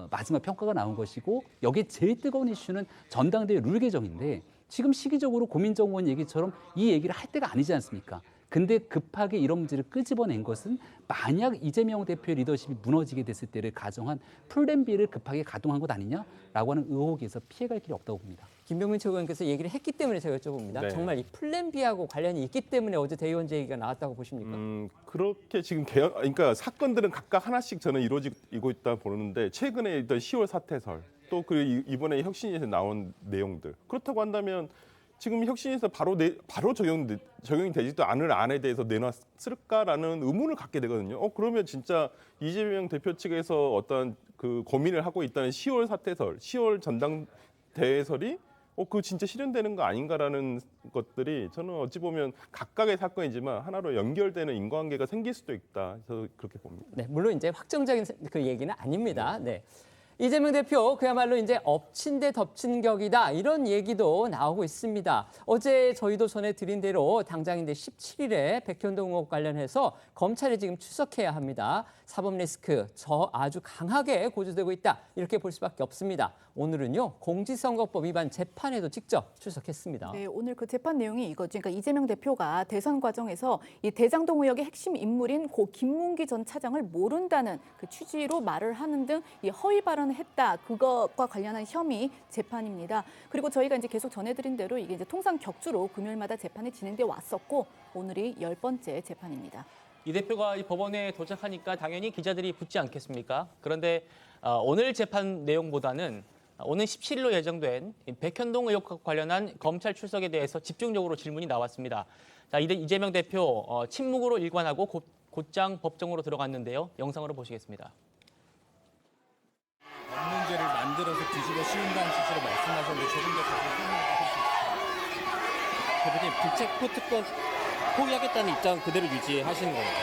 마지막 평가가 나온 것이고, 여기에 제일 뜨거운 이슈는 전당대회 룰 개정인데 지금 시기적으로 고민정 의원 얘기처럼 이 얘기를 할 때가 아니지 않습니까? 근데 급하게 이런 문제를 끄집어낸 것은 만약 이재명 대표의 리더십이 무너지게 됐을 때를 가정한 플랜 B를 급하게 가동한 것 아니냐라고 하는 의혹에서 피해갈 길이 없다고 봅니다. 김병민 최고위원께서 얘기를 했기 때문에 제가 여쭤봅니다. 네. 정말 이 플랜 B하고 관련이 있기 때문에 어제 대의원제 얘기가 나왔다고 보십니까? 그렇게 지금 그러니까 사건들은 각각 하나씩 저는 이루어지고 있다 보는데 최근에 있던 10월 사태설 또 그 이번에 혁신위에서 나온 내용들 그렇다고 한다면 지금 혁신에서 바로 적용이 되지도 않을 안에 대해서 내놨을까라는 의문을 갖게 되거든요. 그러면 진짜 이재명 대표 측에서 어떤 그 고민을 하고 있다는 10월 사태설, 10월 전당대회설이 그 진짜 실현되는 거 아닌가라는 것들이 저는 어찌 보면 각각의 사건이지만 하나로 연결되는 인과관계가 생길 수도 있다. 저는 그렇게 봅니다. 네, 물론 이제 확정적인 그 얘기는 아닙니다. 네. 이재명 대표 그야말로 이제 엎친 데 덮친 격이다, 이런 얘기도 나오고 있습니다. 어제 저희도 전해드린 대로 당장인데 17일에 백현동 의혹 관련해서 검찰에 지금 출석해야 합니다. 사법 리스크 아주 강하게 고조되고 있다, 이렇게 볼 수밖에 없습니다. 오늘은요 공직선거법 위반 재판에도 직접 출석했습니다. 네, 오늘 그 재판 내용이 이거죠. 그러니까 이재명 대표가 대선 과정에서 이 대장동 의혹의 핵심 인물인 고 김문기 전 차장을 모른다는 그 취지로 말을 하는 등 이 허위 발언을 했다. 그것과 관련한 혐의 재판입니다. 그리고 저희가 이제 계속 전해드린 대로 이게 이제 통상 격주로 금요일마다 재판이 진행돼 왔었고 오늘이 10번째 재판입니다. 이 대표가 이 법원에 도착하니까 당연히 기자들이 붙지 않겠습니까? 그런데 오늘 재판 내용보다는 오늘 17일로 예정된 백현동 의혹과 관련한 검찰 출석에 대해서 집중적으로 질문이 나왔습니다. 자, 이재명 대표 침묵으로 일관하고 곧장 법정으로 들어갔는데요. 영상으로 보시겠습니다. 법문제를 만들어서 뒤집어 씌운다는 취지로 말씀하셨는데 조금 더 자세히 설명해 주시죠. 대표님, 불체포 특권 포기하겠다는 입장 그대로 유지하시는 건가요?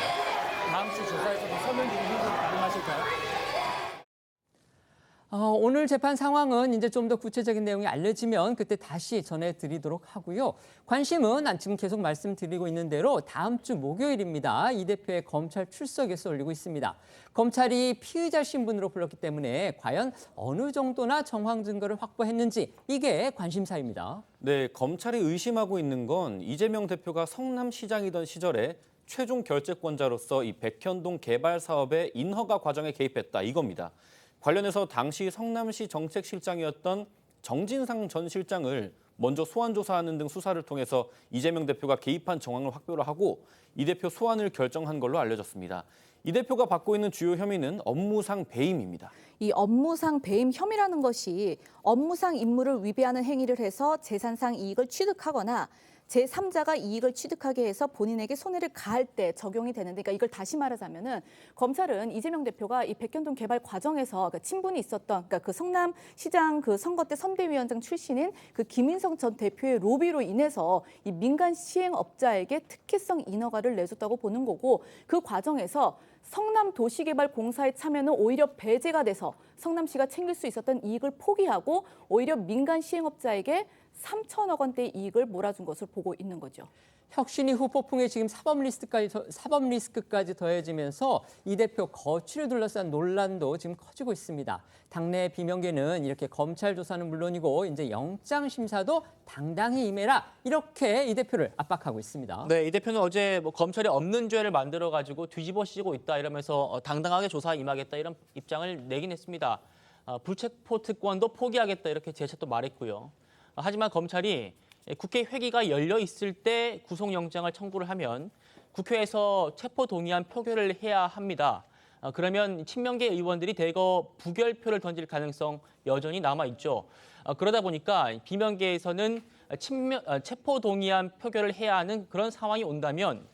다음 주 조사에서도 서면 드리는 거 가능하실까요? 오늘 재판 상황은 이제 좀 더 구체적인 내용이 알려지면 그때 다시 전해드리도록 하고요. 관심은 지금 계속 말씀드리고 있는 대로 다음 주 목요일입니다. 이 대표의 검찰 출석에 쏠리고 있습니다. 검찰이 피의자 신분으로 불렀기 때문에 과연 어느 정도나 정황 증거를 확보했는지 이게 관심사입니다. 네, 검찰이 의심하고 있는 건 이재명 대표가 성남시장이던 시절에 최종 결재권자로서 이 백현동 개발 사업의 인허가 과정에 개입했다, 이겁니다. 관련해서 당시 성남시 정책실장이었던 정진상 전 실장을 먼저 소환 조사하는 등 수사를 통해서 이재명 대표가 개입한 정황을 확보를 하고 이 대표 소환을 결정한 걸로 알려졌습니다. 이 대표가 받고 있는 주요 혐의는 업무상 배임입니다. 이 업무상 배임 혐의라는 것이 업무상 임무를 위배하는 행위를 해서 재산상 이익을 취득하거나 제3자가 이익을 취득하게 해서 본인에게 손해를 가할 때 적용이 되는데, 그러니까 이걸 다시 말하자면은 검찰은 이재명 대표가 이 백현동 개발 과정에서 그러니까 친분이 있었던, 그러니까 그 성남시장 그 선거 때 선대위원장 출신인 그 김인성 전 대표의 로비로 인해서 이 민간 시행업자에게 특혜성 인허가를 내줬다고 보는 거고, 그 과정에서 성남도시개발공사의 참여는 오히려 배제가 돼서 성남시가 챙길 수 있었던 이익을 포기하고 오히려 민간 시행업자에게 3천억 원대의 이익을 몰아준 것을 보고 있는 거죠. 혁신위 후폭풍에 지금 사법 리스크까지 더해지면서 이 대표 거취를 둘러싼 논란도 지금 커지고 있습니다. 당내 비명계는 이렇게 검찰 조사는 물론이고 이제 영장 심사도 당당히 임해라 이렇게 이 대표를 압박하고 있습니다. 네, 이 대표는 어제 검찰이 없는 죄를 만들어 가지고 뒤집어 씌고 있다 이러면서 당당하게 조사에 임하겠다 이런 입장을 내긴 했습니다. 불체포 특권도 포기하겠다 이렇게 재차 또 말했고요. 하지만 검찰이 국회 회기가 열려 있을 때 구속영장을 청구를 하면 국회에서 체포 동의안 표결을 해야 합니다. 그러면 친명계 의원들이 대거 부결표를 던질 가능성 여전히 남아 있죠. 그러다 보니까 비명계에서는 체포 동의안 표결을 해야 하는 그런 상황이 온다면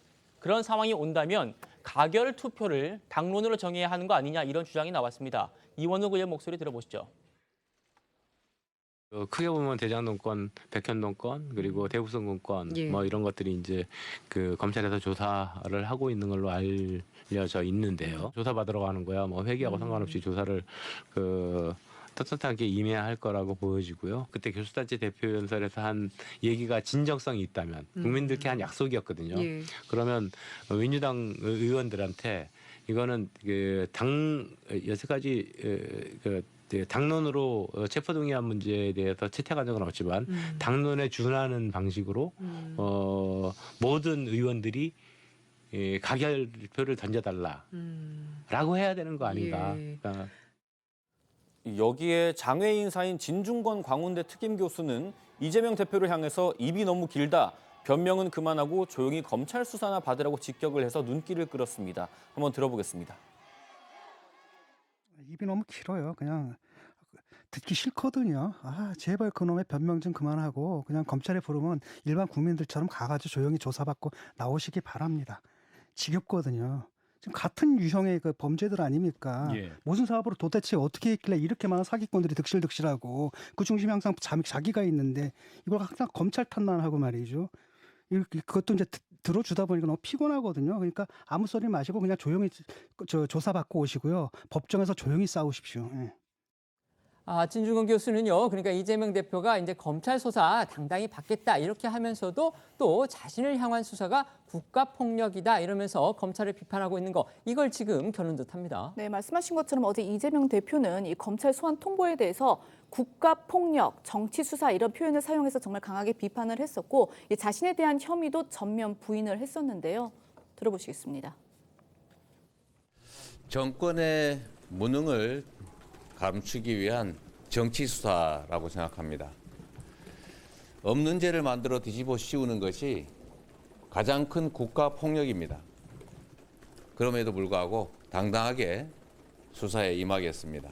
가결 투표를 당론으로 정해야 하는 거 아니냐 이런 주장이 나왔습니다. 이원욱 의원 목소리 들어보시죠. 크게 보면 대장동권, 백현동권 그리고 대구성군권 뭐 이런 것들이 이제 그 검찰에서 조사를 하고 있는 걸로 알려져 있는데요. 조사 받으러 가는 거야. 뭐 회기하고 상관없이 조사를 떳떳하게 임해야 할 거라고 보여지고요. 그때 교수단체 대표연설에서 한 얘기가 진정성이 있다면 국민들께 한 약속이었거든요. 그러면 민주당 의원들한테 이거는 여태까지 당론으로 체포동의안 문제에 대해서 채택한 적은 없지만 당론에 준하는 방식으로 모든 의원들이 가결표를 던져달라라고 해야 되는 거 아닌가. 그러니까 여기에 장외 인사인 진중권 광운대 특임 교수는 이재명 대표를 향해서 입이 너무 길다. 변명은 그만하고 조용히 검찰 수사나 받으라고 직격을 해서 눈길을 끌었습니다. 한번 들어보겠습니다. 입이 너무 길어요. 그냥 듣기 싫거든요. 제발 그놈의 변명 좀 그만하고 그냥 검찰에 부르면 일반 국민들처럼 가가지고 조용히 조사받고 나오시기 바랍니다. 지겹거든요. 지금 같은 유형의 그 범죄들 아닙니까? 무슨 사업으로 도대체 어떻게 했길래 이렇게 많은 사기꾼들이 득실득실하고 그 중심에 항상 자기가 있는데 이걸 항상 검찰 탓만 하고 말이죠. 그것도 이제 들어주다 보니까 너무 피곤하거든요. 그러니까 아무 소리 마시고 그냥 조용히 조사받고 오시고요. 법정에서 조용히 싸우십시오. 진중권 교수는요. 그러니까 이재명 대표가 이제 검찰 수사 당당히 받겠다 이렇게 하면서도 또 자신을 향한 수사가 국가폭력이다 이러면서 검찰을 비판하고 있는 거 이걸 지금 겨눈 듯합니다. 네, 말씀하신 것처럼 어제 이재명 대표는 이 검찰 소환 통보에 대해서 국가폭력, 정치수사 이런 표현을 사용해서 정말 강하게 비판을 했었고 자신에 대한 혐의도 전면 부인을 했었는데요. 들어보시겠습니다. 정권의 무능을 감추기 위한 정치수사라고 생각합니다. 없는 죄를 만들어 뒤집어 씌우는 것이 가장 큰 국가폭력입니다. 그럼에도 불구하고 당당하게 수사에 임하겠습니다.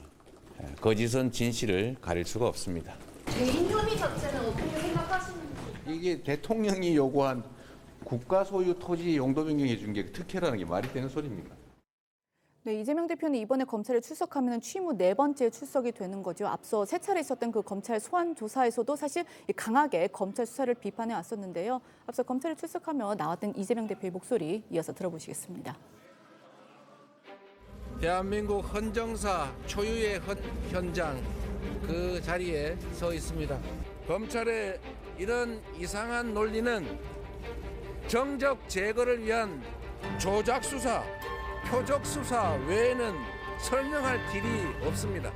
거짓은 진실을 가릴 수가 없습니다. 개인 혐의 자체는 어떻게 생각하시는지? 이게 대통령이 요구한 국가 소유 토지 용도 변경해 준 게 특혜라는 게 말이 되는 소리입니까? 네, 이재명 대표는 이번에 검찰에 출석하면 취임 후 4번째 출석이 되는 거죠. 앞서 3차례 있었던 그 검찰 소환 조사에서도 사실 강하게 검찰 수사를 비판해 왔었는데요. 앞서 검찰에 출석하며 나왔던 이재명 대표의 목소리 이어서 들어보시겠습니다. 대한민국 헌정사 초유의 현장 그 자리에 서 있습니다. 검찰의 이런 이상한 논리는 정적 제거를 위한 조작 수사, 표적 수사 외에는 설명할 길이 없습니다.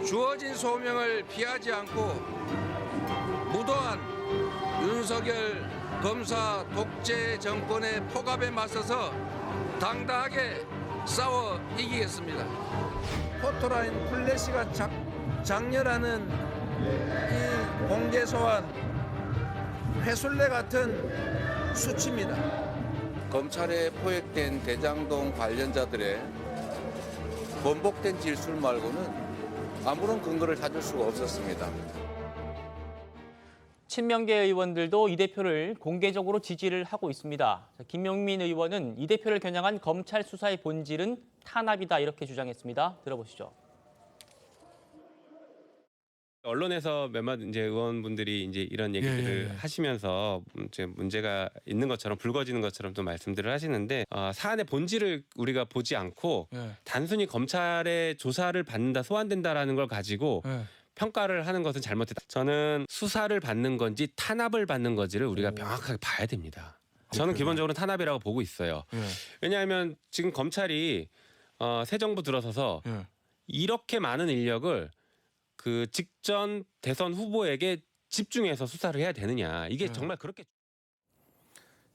주어진 소명을 피하지 않고 무도한 윤석열 검사 독재 정권의 폭압에 맞서서 당당하게 싸워 이기겠습니다. 포토라인 플래시가 장렬하는 이 공개 소환 회술래 같은 수치입니다. 검찰에 포획된 대장동 관련자들의 번복된 진술 말고는 아무런 근거를 찾을 수가 없었습니다. 친명계 의원들도 이 대표를 공개적으로 지지를 하고 있습니다. 김용민 의원은 이 대표를 겨냥한 검찰 수사의 본질은 탄압이다 이렇게 주장했습니다. 들어보시죠. 언론에서 몇몇 이제 의원분들이 이제 이런 얘기들을 하시면서 이제 문제가 있는 것처럼 불거지는 것처럼 또 말씀들을 하시는데 사안의 본질을 우리가 보지 않고 단순히 검찰의 조사를 받는다, 소환된다라는 걸 가지고 평가를 하는 것은 잘못됐다. 저는 수사를 받는 건지 탄압을 받는 건지를 우리가 명확하게 봐야 됩니다. 저는 기본적으로 탄압이라고 보고 있어요. 왜냐하면 지금 검찰이 새 정부 들어서서 이렇게 많은 인력을 그 직전 대선 후보에게 집중해서 수사를 해야 되느냐. 이게 정말 그렇게.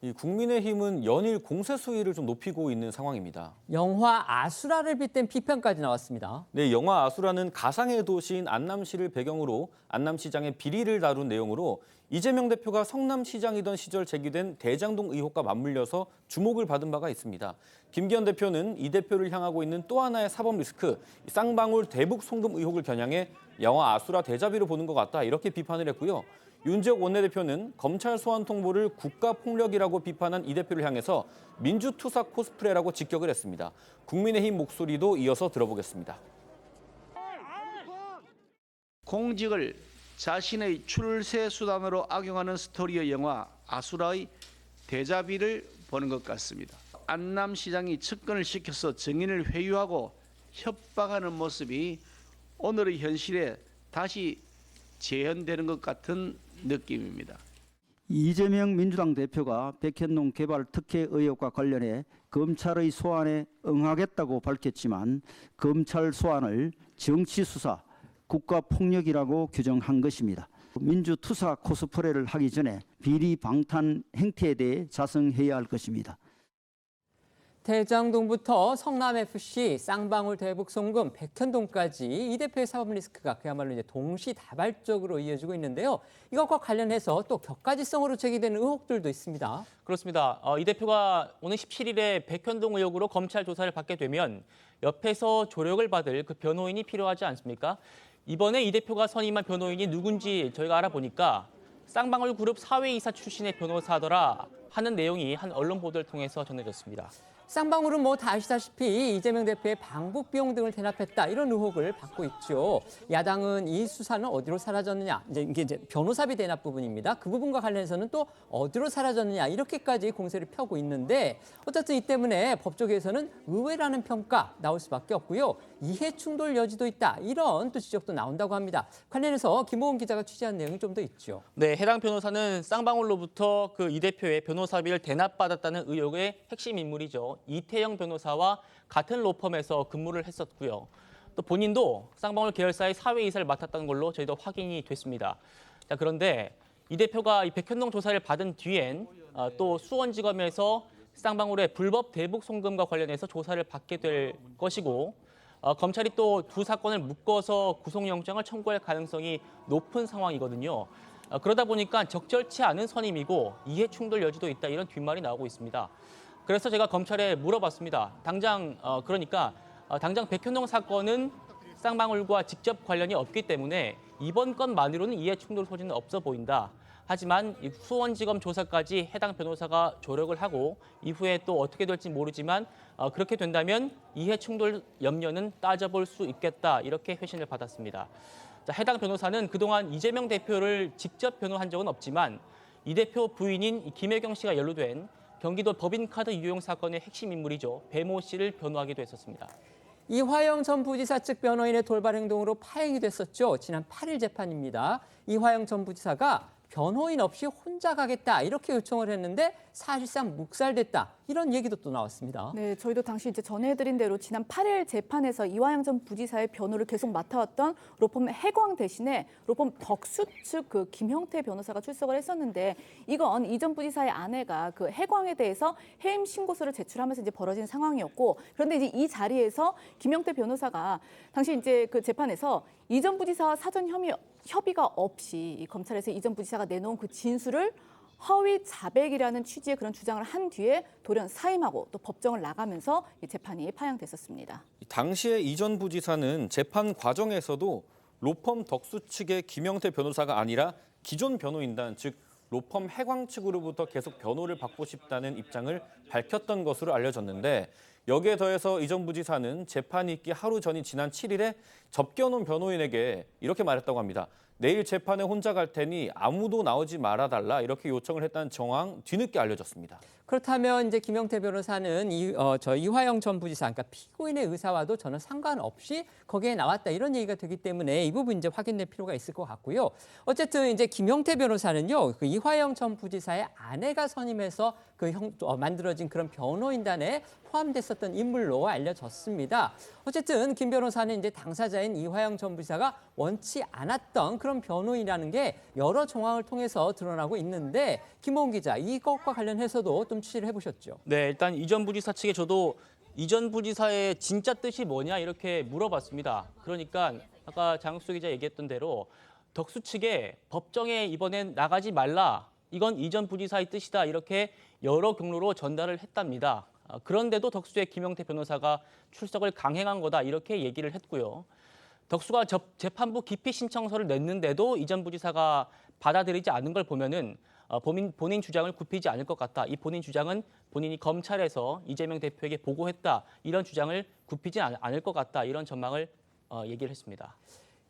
이 국민의힘은 연일 공세 수위를 좀 높이고 있는 상황입니다. 영화 아수라를 빗댄 비판까지 나왔습니다. 네, 영화 아수라는 가상의 도시인 안남시를 배경으로 안남시장의 비리를 다룬 내용으로 이재명 대표가 성남시장이던 시절 제기된 대장동 의혹과 맞물려서 주목을 받은 바가 있습니다. 김기현 대표는 이 대표를 향하고 있는 또 하나의 사법 리스크, 쌍방울 대북 송금 의혹을 겨냥해 영화 아수라 대자비로 보는 것 같다 이렇게 비판을 했고요. 윤지혁 원내대표는 검찰 소환 통보를 국가폭력이라고 비판한 이 대표를 향해서 민주투사 코스프레라고 직격을 했습니다. 국민의힘 목소리도 이어서 들어보겠습니다. 공직을 자신의 출세 수단으로 악용하는 스토리의 영화 아수라의 대자비를 보는 것 같습니다. 안남시장이 측근을 시켜서 증인을 회유하고 협박하는 모습이 오늘의 현실에 다시 재현되는 것 같은 느낌입니다. 이재명 민주당 대표가 백현동 개발 특혜 의혹과 관련해 검찰의 소환에 응하겠다고 밝혔지만 검찰 소환을 정치수사, 국가폭력이라고 규정한 것입니다. 민주투사 코스프레를 하기 전에 비리 방탄 행태에 대해 자성해야 할 것입니다. 대장동부터 성남FC, 쌍방울 대북송금, 백현동까지 이 대표의 사법 리스크가 그야말로 이제 동시다발적으로 이어지고 있는데요. 이것과 관련해서 또 격가지성으로 제기되는 의혹들도 있습니다. 그렇습니다. 이 대표가 오는 17일에 백현동 의혹으로 검찰 조사를 받게 되면 옆에서 조력을 받을 그 변호인이 필요하지 않습니까? 이번에 이 대표가 선임한 변호인이 누군지 저희가 알아보니까 쌍방울 그룹 사회이사 출신의 변호사더라 하는 내용이 한 언론 보도를 통해서 전해졌습니다. 쌍방울은 뭐 다 아시다시피 이재명 대표의 방북 비용 등을 대납했다 이런 의혹을 받고 있죠. 야당은 이 수사는 어디로 사라졌느냐, 이게 변호사비 대납 부분입니다. 그 부분과 관련해서는 또 어디로 사라졌느냐 이렇게까지 공세를 펴고 있는데 어쨌든 이 때문에 법조계에서는 의외라는 평가 나올 수밖에 없고요. 이해 충돌 여지도 있다 이런 또 지적도 나온다고 합니다. 관련해서 김호은 기자가 취재한 내용이 좀 더 있죠. 네, 해당 변호사는 쌍방울로부터 그 이 대표의 변호사비를 대납받았다는 의혹의 핵심 인물이죠. 이태영 변호사와 같은 로펌에서 근무를 했었고요. 또 본인도 쌍방울 계열사의 사회이사를 맡았다는 걸로 저희도 확인이 됐습니다. 자, 그런데 이 대표가 이 백현동 조사를 받은 뒤엔 또 수원지검에서 쌍방울의 불법 대북 송금과 관련해서 조사를 받게 될 것이고 검찰이 또 두 사건을 묶어서 구속영장을 청구할 가능성이 높은 상황이거든요. 그러다 보니까 적절치 않은 선임이고 이해 충돌 여지도 있다 이런 뒷말이 나오고 있습니다. 그래서 제가 검찰에 물어봤습니다. 당장 백현동 사건은 쌍방울과 직접 관련이 없기 때문에 이번 건만으로는 이해 충돌 소지는 없어 보인다. 하지만 수원지검 조사까지 해당 변호사가 조력을 하고 이후에 또 어떻게 될지 모르지만 그렇게 된다면 이해 충돌 염려는 따져볼 수 있겠다 이렇게 회신을 받았습니다. 자, 해당 변호사는 그동안 이재명 대표를 직접 변호한 적은 없지만 이 대표 부인인 김혜경 씨가 연루된 경기도 법인카드 유용 사건의 핵심 인물이죠. 배모 씨를 변호하기도 했었습니다. 이화영 전 부지사 측 변호인의 돌발 행동으로 파행이 됐었죠. 지난 8일 재판입니다. 이화영 전 부지사가 변호인 없이 혼자 가겠다 이렇게 요청을 했는데 사실상 묵살됐다 이런 얘기도 또 나왔습니다. 네, 저희도 당시 이제 전해드린 대로 지난 8일 재판에서 이화영 전 부지사의 변호를 계속 맡아왔던 로펌 해광 대신에 로펌 덕수 측 그 김형태 변호사가 출석을 했었는데 이건 이 전 부지사의 아내가 그 해광에 대해서 해임 신고서를 제출하면서 이제 벌어진 상황이었고 그런데 이제 이 자리에서 김형태 변호사가 당시 이제 그 재판에서 이 전 부지사와 사전 협의가 없이 이 검찰에서 이 전 부지사가 내놓은 그 진술을 허위 자백이라는 취지의 그런 주장을 한 뒤에 돌연 사임하고 또 법정을 나가면서 이 재판이 파양됐었습니다. 당시에 이 전 부지사는 재판 과정에서도 로펌 덕수 측의 김영태 변호사가 아니라 기존 변호인단 즉 로펌 해광 측으로부터 계속 변호를 받고 싶다는 입장을 밝혔던 것으로 알려졌는데 여기에 더해서 이 전 부지사는 재판이 있기 하루 전인 지난 7일에 접견온 변호인에게 이렇게 말했다고 합니다. 내일 재판에 혼자 갈 테니 아무도 나오지 말아달라 이렇게 요청을 했다는 정황 뒤늦게 알려졌습니다. 그렇다면 이제 김영태 변호사는 이화영 전 부지사, 그러니까 피고인의 의사와도 전혀 상관없이 거기에 나왔다 이런 얘기가 되기 때문에 이 부분 이제 확인될 필요가 있을 것 같고요. 어쨌든 이제 김영태 변호사는요, 그 이화영 전 부지사의 아내가 선임해서 만들어진 그런 변호인단에 포함됐었던 인물로 알려졌습니다. 어쨌든 김 변호사는 이제 당사자인 이화영 전 부지사가 원치 않았던 그런 변호인이라는 게 여러 정황을 통해서 드러나고 있는데 김호은 기자, 이것과 관련해서도 좀 취재를 해보셨죠? 네, 일단 이 전 부지사 측에 저도 이 전 부지사의 진짜 뜻이 뭐냐 이렇게 물어봤습니다. 그러니까 아까 장수 기자 얘기했던 대로 덕수 측에 법정에 이번엔 나가지 말라. 이건 이 전 부지사의 뜻이다. 이렇게 여러 경로로 전달을 했답니다. 그런데도 덕수의 김영태 변호사가 출석을 강행한 거다. 이렇게 얘기를 했고요. 덕수가 재판부 기피 신청서를 냈는데도 이 전 부지사가 받아들이지 않은 걸 보면은 본인 주장을 굽히지 않을 것 같다. 이 본인 주장은 본인이 검찰에서 이재명 대표에게 보고했다. 이런 주장을 굽히지 않을 것 같다. 이런 전망을 얘기를 했습니다.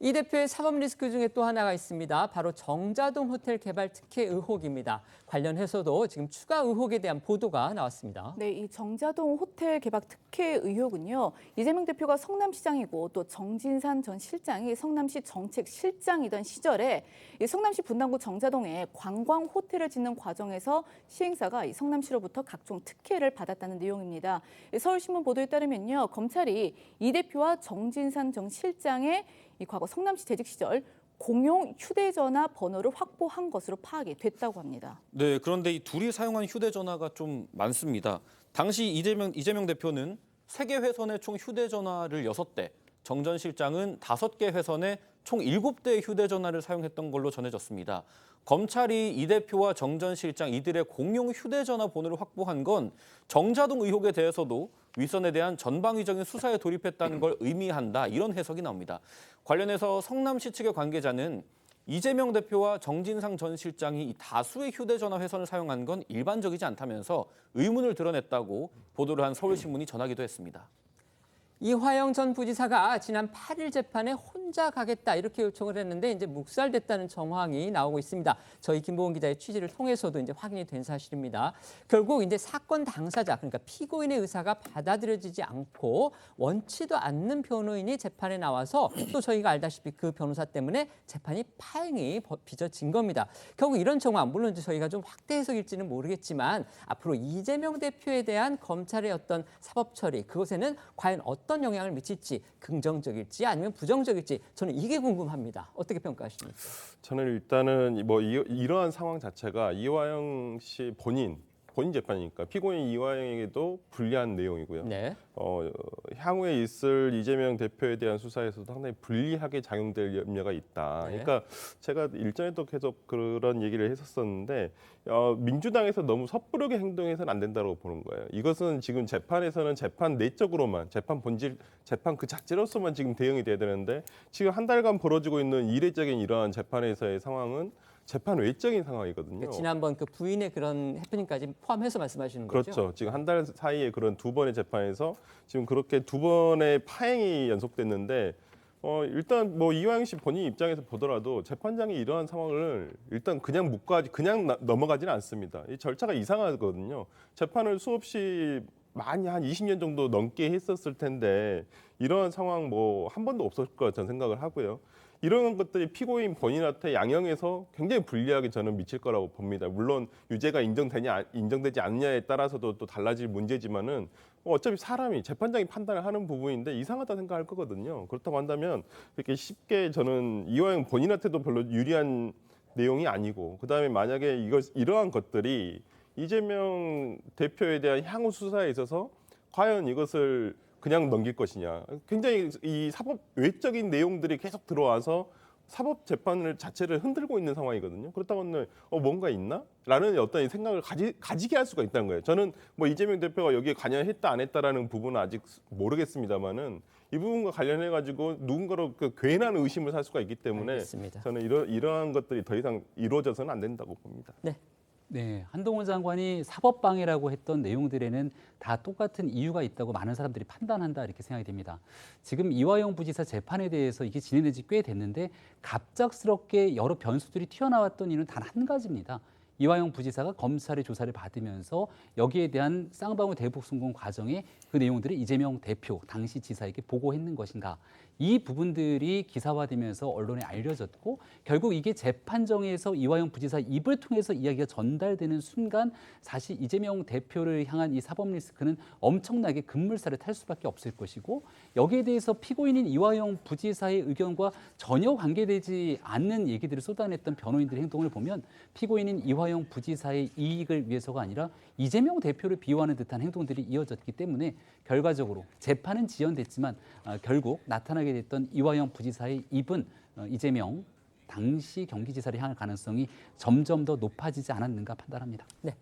이 대표의 사법 리스크 중에 또 하나가 있습니다. 바로 정자동 호텔 개발 특혜 의혹입니다. 관련해서도 지금 추가 의혹에 대한 보도가 나왔습니다. 네, 이 정자동 호텔 개발 특혜 의혹은요. 이재명 대표가 성남시장이고 또 정진산 전 실장이 성남시 정책실장이던 시절에 이 성남시 분당구 정자동에 관광 호텔을 짓는 과정에서 시행사가 이 성남시로부터 각종 특혜를 받았다는 내용입니다. 서울신문 보도에 따르면요. 검찰이 이 대표와 정진산 전 실장의 이 과거 성남시 재직 시절 공용 휴대전화 번호를 확보한 것으로 파악이 됐다고 합니다. 네, 그런데 이 둘이 사용한 휴대전화가 좀 많습니다. 당시 이재명 대표는 3개 회선에 총 휴대전화를 6대, 정 전 실장은 5개 회선에 총 7대의 휴대전화를 사용했던 걸로 전해졌습니다. 검찰이 이 대표와 정 전 실장 이들의 공용 휴대전화 번호를 확보한 건 정자동 의혹에 대해서도 윗선에 대한 전방위적인 수사에 돌입했다는 걸 의미한다. 이런 해석이 나옵니다. 관련해서 성남시 측의 관계자는 이재명 대표와 정진상 전 실장이 이 다수의 휴대전화 회선을 사용한 건 일반적이지 않다면서 의문을 드러냈다고 보도를 한 서울신문이 전하기도 했습니다. 이화영 전 부지사가 지난 8일 재판에 혼자 가겠다 이렇게 요청을 했는데 이제 묵살됐다는 정황이 나오고 있습니다. 저희 김보은 기자의 취재를 통해서도 이제 확인이 된 사실입니다. 결국 이제 사건 당사자, 그러니까 피고인의 의사가 받아들여지지 않고 원치도 않는 변호인이 재판에 나와서 또 저희가 알다시피 그 변호사 때문에 재판이 파행이 빚어진 겁니다. 결국 이런 정황, 물론 이제 저희가 좀 확대 해석일지는 모르겠지만 앞으로 이재명 대표에 대한 검찰의 어떤 사법 처리, 그것에는 과연 어떤 영향을 미칠지, 긍정적일지 아니면 부정적일지 저는 이게 궁금합니다. 어떻게 평가하십니까? 저는 일단은 뭐 이러한 상황 자체가 이화영 씨 본인 재판이니까 피고인 이화영에게도 불리한 내용이고요. 네. 향후에 있을 이재명 대표에 대한 수사에서도 상당히 불리하게 작용될 염려가 있다. 네. 그러니까 제가 일전에도 계속 그런 얘기를 했었었는데 민주당에서 너무 섣부르게 행동해서는 안 된다고 보는 거예요. 이것은 지금 재판에서는 재판 내적으로만, 재판 본질, 재판 그 자체로서만 지금 대응이 돼야 되는데 지금 한 달간 벌어지고 있는 이례적인 이러한 재판에서의 상황은 재판 외적인 상황이거든요. 그러니까 지난번 그 부인의 그런 해프닝까지 포함해서 말씀하시는 거죠? 그렇죠. 지금 한 달 사이에 그런 2번의 재판에서 지금 그렇게 2번의 파행이 연속됐는데 일단 뭐 이화영 씨 본인 입장에서 보더라도 재판장이 이러한 상황을 일단 그냥 넘어가지는 않습니다. 이 절차가 이상하거든요. 재판을 수없이 많이 한 20년 정도 넘게 했었을 텐데 이러한 상황 뭐 한 번도 없었을 것 저는 생각을 하고요. 이런 것들이 피고인 본인한테 양형에서 굉장히 불리하게 저는 미칠 거라고 봅니다. 물론 유죄가 인정되지 않느냐에 따라서도 또 달라질 문제지만은 어차피 사람이 재판장이 판단을 하는 부분인데 이상하다 생각할 거거든요. 그렇다고 한다면 이렇게 쉽게 저는 이화영 본인한테도 별로 유리한 내용이 아니고 그다음에 만약에 이러한 것들이 이재명 대표에 대한 향후 수사에 있어서 과연 이것을 그냥 넘길 것이냐. 굉장히 이 사법 외적인 내용들이 계속 들어와서 사법 재판을 자체를 흔들고 있는 상황이거든요. 그렇다고 하면 뭔가 있나? 라는 어떤 생각을 가지게 할 수가 있다는 거예요. 저는 뭐 이재명 대표가 여기에 관여했다 안 했다라는 부분은 아직 모르겠습니다만은 이 부분과 관련해 가지고 누군가로 그 괜한 의심을 살 수가 있기 때문에 알겠습니다. 저는 이러한 것들이 더 이상 이루어져서는 안 된다고 봅니다. 네. 네, 한동훈 장관이 사법방해라고 했던 내용들에는 다 똑같은 이유가 있다고 많은 사람들이 판단한다 이렇게 생각이 됩니다. 지금 이화영 부지사 재판에 대해서 이게 진행된 지 꽤 됐는데 갑작스럽게 여러 변수들이 튀어나왔던 이유는 단 한 가지입니다. 이화영 부지사가 검찰의 조사를 받으면서 여기에 대한 쌍방울 대북 송금 과정에 그 내용들을 이재명 대표 당시 지사에게 보고했는 것인가. 이 부분들이 기사화되면서 언론에 알려졌고 결국 이게 재판정에서 이화영 부지사 입을 통해서 이야기가 전달되는 순간 사실 이재명 대표를 향한 이 사법 리스크는 엄청나게 급물살을 탈 수밖에 없을 것이고 여기에 대해서 피고인인 이화영 부지사의 의견과 전혀 관계되지 않는 얘기들을 쏟아냈던 변호인들의 행동을 보면 피고인인 이화영 부지사의 이익을 위해서가 아니라 이재명 대표를 비호하는 듯한 행동들이 이어졌기 때문에 결과적으로 재판은 지연됐지만 결국 나타나게 됐던 이화영 부지사의 입은 이재명 당시 경기지사를 향할 가능성이 점점 더 높아지지 않았는가 판단합니다. 네.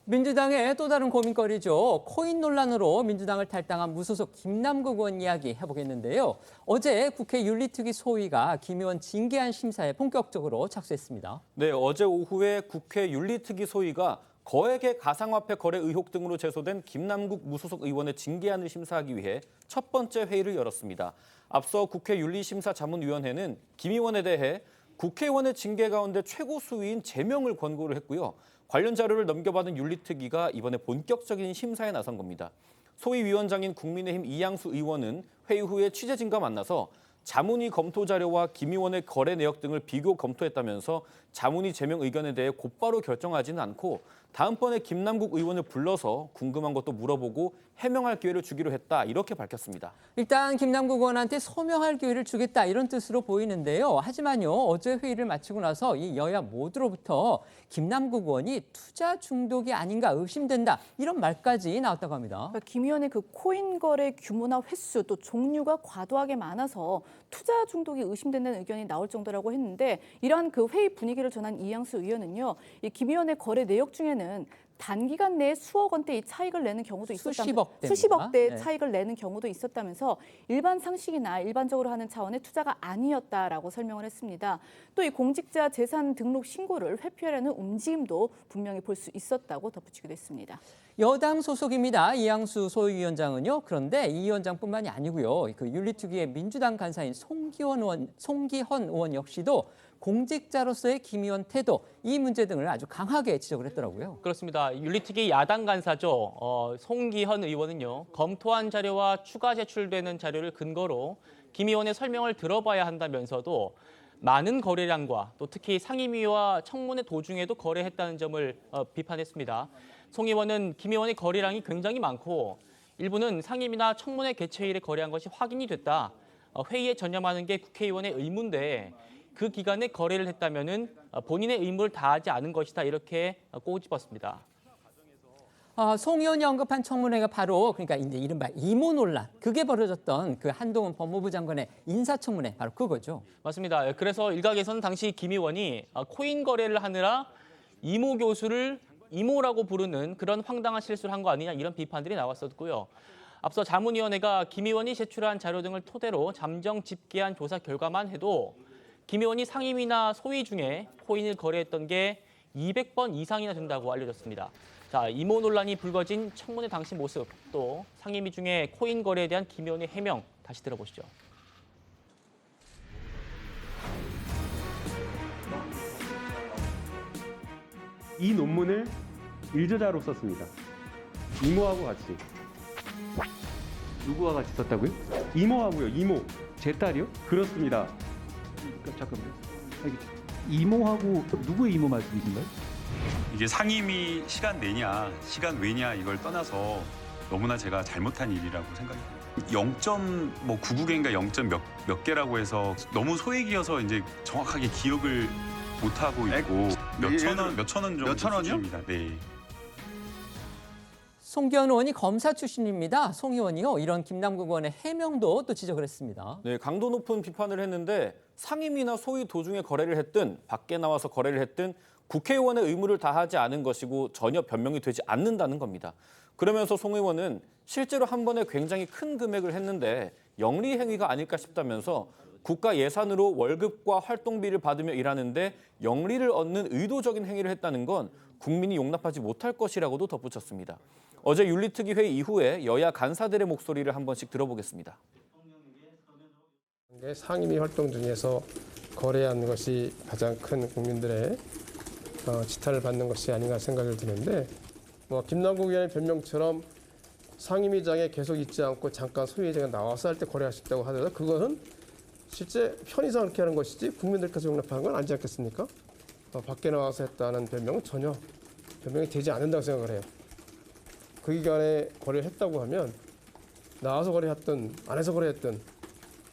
민주당의 또 다른 고민거리죠. 코인 논란으로 민주당을 탈당한 무소속 김남국 의원 이야기 해보겠는데요. 어제 국회 윤리특위 소위가 김 의원 징계안 심사에 본격적으로 착수했습니다. 네, 어제 오후에 국회 윤리특위 소위가 거액의 가상화폐 거래 의혹 등으로 제소된 김남국 무소속 의원의 징계안을 심사하기 위해 첫 번째 회의를 열었습니다. 앞서 국회 윤리심사자문위원회는 김 의원에 대해 국회의원의 징계 가운데 최고 수위인 제명을 권고를 했고요. 관련 자료를 넘겨받은 윤리특위가 이번에 본격적인 심사에 나선 겁니다. 소위위원장인 국민의힘 이양수 의원은 회의 후에 취재진과 만나서 자문위 검토 자료와 김 의원의 거래 내역 등을 비교 검토했다면서 자문위 제명 의견에 대해 곧바로 결정하지는 않고 다음번에 김남국 의원을 불러서 궁금한 것도 물어보고 해명할 기회를 주기로 했다 이렇게 밝혔습니다. 일단 김남국 의원한테 소명할 기회를 주겠다 이런 뜻으로 보이는데요. 하지만요. 어제 회의를 마치고 나서 이 여야 모두로부터 김남국 의원이 투자 중독이 아닌가 의심된다 이런 말까지 나왔다고 합니다. 김 의원의 그 코인 거래 규모나 횟수 또 종류가 과도하게 많아서 투자 중독이 의심된다는 의견이 나올 정도라고 했는데 이러한 그 회의 분위기를 전한 이양수 의원은요. 이 김 의원의 거래 내역 중에는 단기간 내에 수억 원대의 차익을 내는 경우도 수십억 대 차익을 내는 경우도 있었다면서 일반 상식이나 일반적으로 하는 차원의 투자가 아니었다라고 설명을 했습니다. 또 이 공직자 재산 등록 신고를 회피하려는 움직임도 분명히 볼 수 있었다고 덧붙이기도 했습니다. 여당 소속입니다. 이양수 소위위원장은요. 그런데 이 위원장뿐만이 아니고요. 그 윤리특위의 민주당 간사인 송기헌 의원 역시도 공직자로서의 김 의원 태도, 이 문제 등을 아주 강하게 지적을 했더라고요. 그렇습니다. 윤리특위 야당 간사죠. 송기헌 의원은요. 검토한 자료와 추가 제출되는 자료를 근거로 김 의원의 설명을 들어봐야 한다면서도 많은 거래량과 또 특히 상임위와 청문회 도중에도 거래했다는 점을 비판했습니다. 송 의원은 김 의원의 거래량이 굉장히 많고 일부는 상임위나 청문회 개최일에 거래한 것이 확인이 됐다. 회의에 전념하는 게 국회의원의 의무인데 그 기간에 거래를 했다면은 본인의 의무를 다하지 않은 것이다 이렇게 꼬집었습니다. 송 의원이 언급한 청문회가 바로 그러니까 이제 이른바 이모 논란 그게 벌어졌던 그 한동훈 법무부 장관의 인사청문회 바로 그거죠. 맞습니다. 그래서 일각에서는 당시 김 의원이 코인 거래를 하느라 이모 교수를 이모라고 부르는 그런 황당한 실수를 한 거 아니냐 이런 비판들이 나왔었고요. 앞서 자문위원회가 김 의원이 제출한 자료 등을 토대로 잠정 집계한 조사 결과만 해도 김 의원이 상임위나 소위 중에 코인을 거래했던 게 200번 이상이나 된다고 알려졌습니다. 자, 이모 논란이 불거진 청문회 당시 모습, 또 상임위 중에 코인 거래에 대한 김 의원의 해명 다시 들어보시죠. 이 논문을 일저자로 썼습니다. 이모하고 같이. 누구와 같이 썼다고요? 이모하고요. 이모. 제 딸이요? 그렇습니다. 잠깐만요. 이모하고 누구의 이모 말씀이신가요? 이게 상임위 시간 내냐, 시간 외냐 이걸 떠나서 너무나 제가 잘못한 일이라고 생각합니다. 0.99개인가 0. 몇 개라고 해서 너무 소액이어서 이제 정확하게 기억을 못 하고 있고 몇천 원 정도 수준입니다. 네. 송기헌 의원이 검사 출신입니다. 송 의원이요. 이런 김남국 의원의 해명도 또 지적을 했습니다. 네, 강도 높은 비판을 했는데 상임위나 소위 도중에 거래를 했든 밖에 나와서 거래를 했든 국회의원의 의무를 다하지 않은 것이고 전혀 변명이 되지 않는다는 겁니다. 그러면서 송 의원은 실제로 한 번에 굉장히 큰 금액을 했는데 영리 행위가 아닐까 싶다면서 국가 예산으로 월급과 활동비를 받으며 일하는데 영리를 얻는 의도적인 행위를 했다는 건 국민이 용납하지 못할 것이라고도 덧붙였습니다. 어제 윤리특위 회의 이후에 여야 간사들의 목소리를 한 번씩 들어보겠습니다. 상임위 활동 중에서 거래한 것이 가장 큰 국민들의 지탄을 받는 것이 아닌가 생각을 드는데 김남국 의원의 변명처럼 상임위장에 계속 있지 않고 잠깐 소위회장에 나와서 할 때 거래하셨다고 하더라도 그것은 실제 편의상 그렇게 하는 것이지 국민들께서 용납하는 건 아니지 않겠습니까? 밖에 나와서 했다는 변명은 전혀 변명이 되지 않는다고 생각을 해요. 그 기간에 거래를 했다고 하면 나와서 거래했든 안에서 거래했든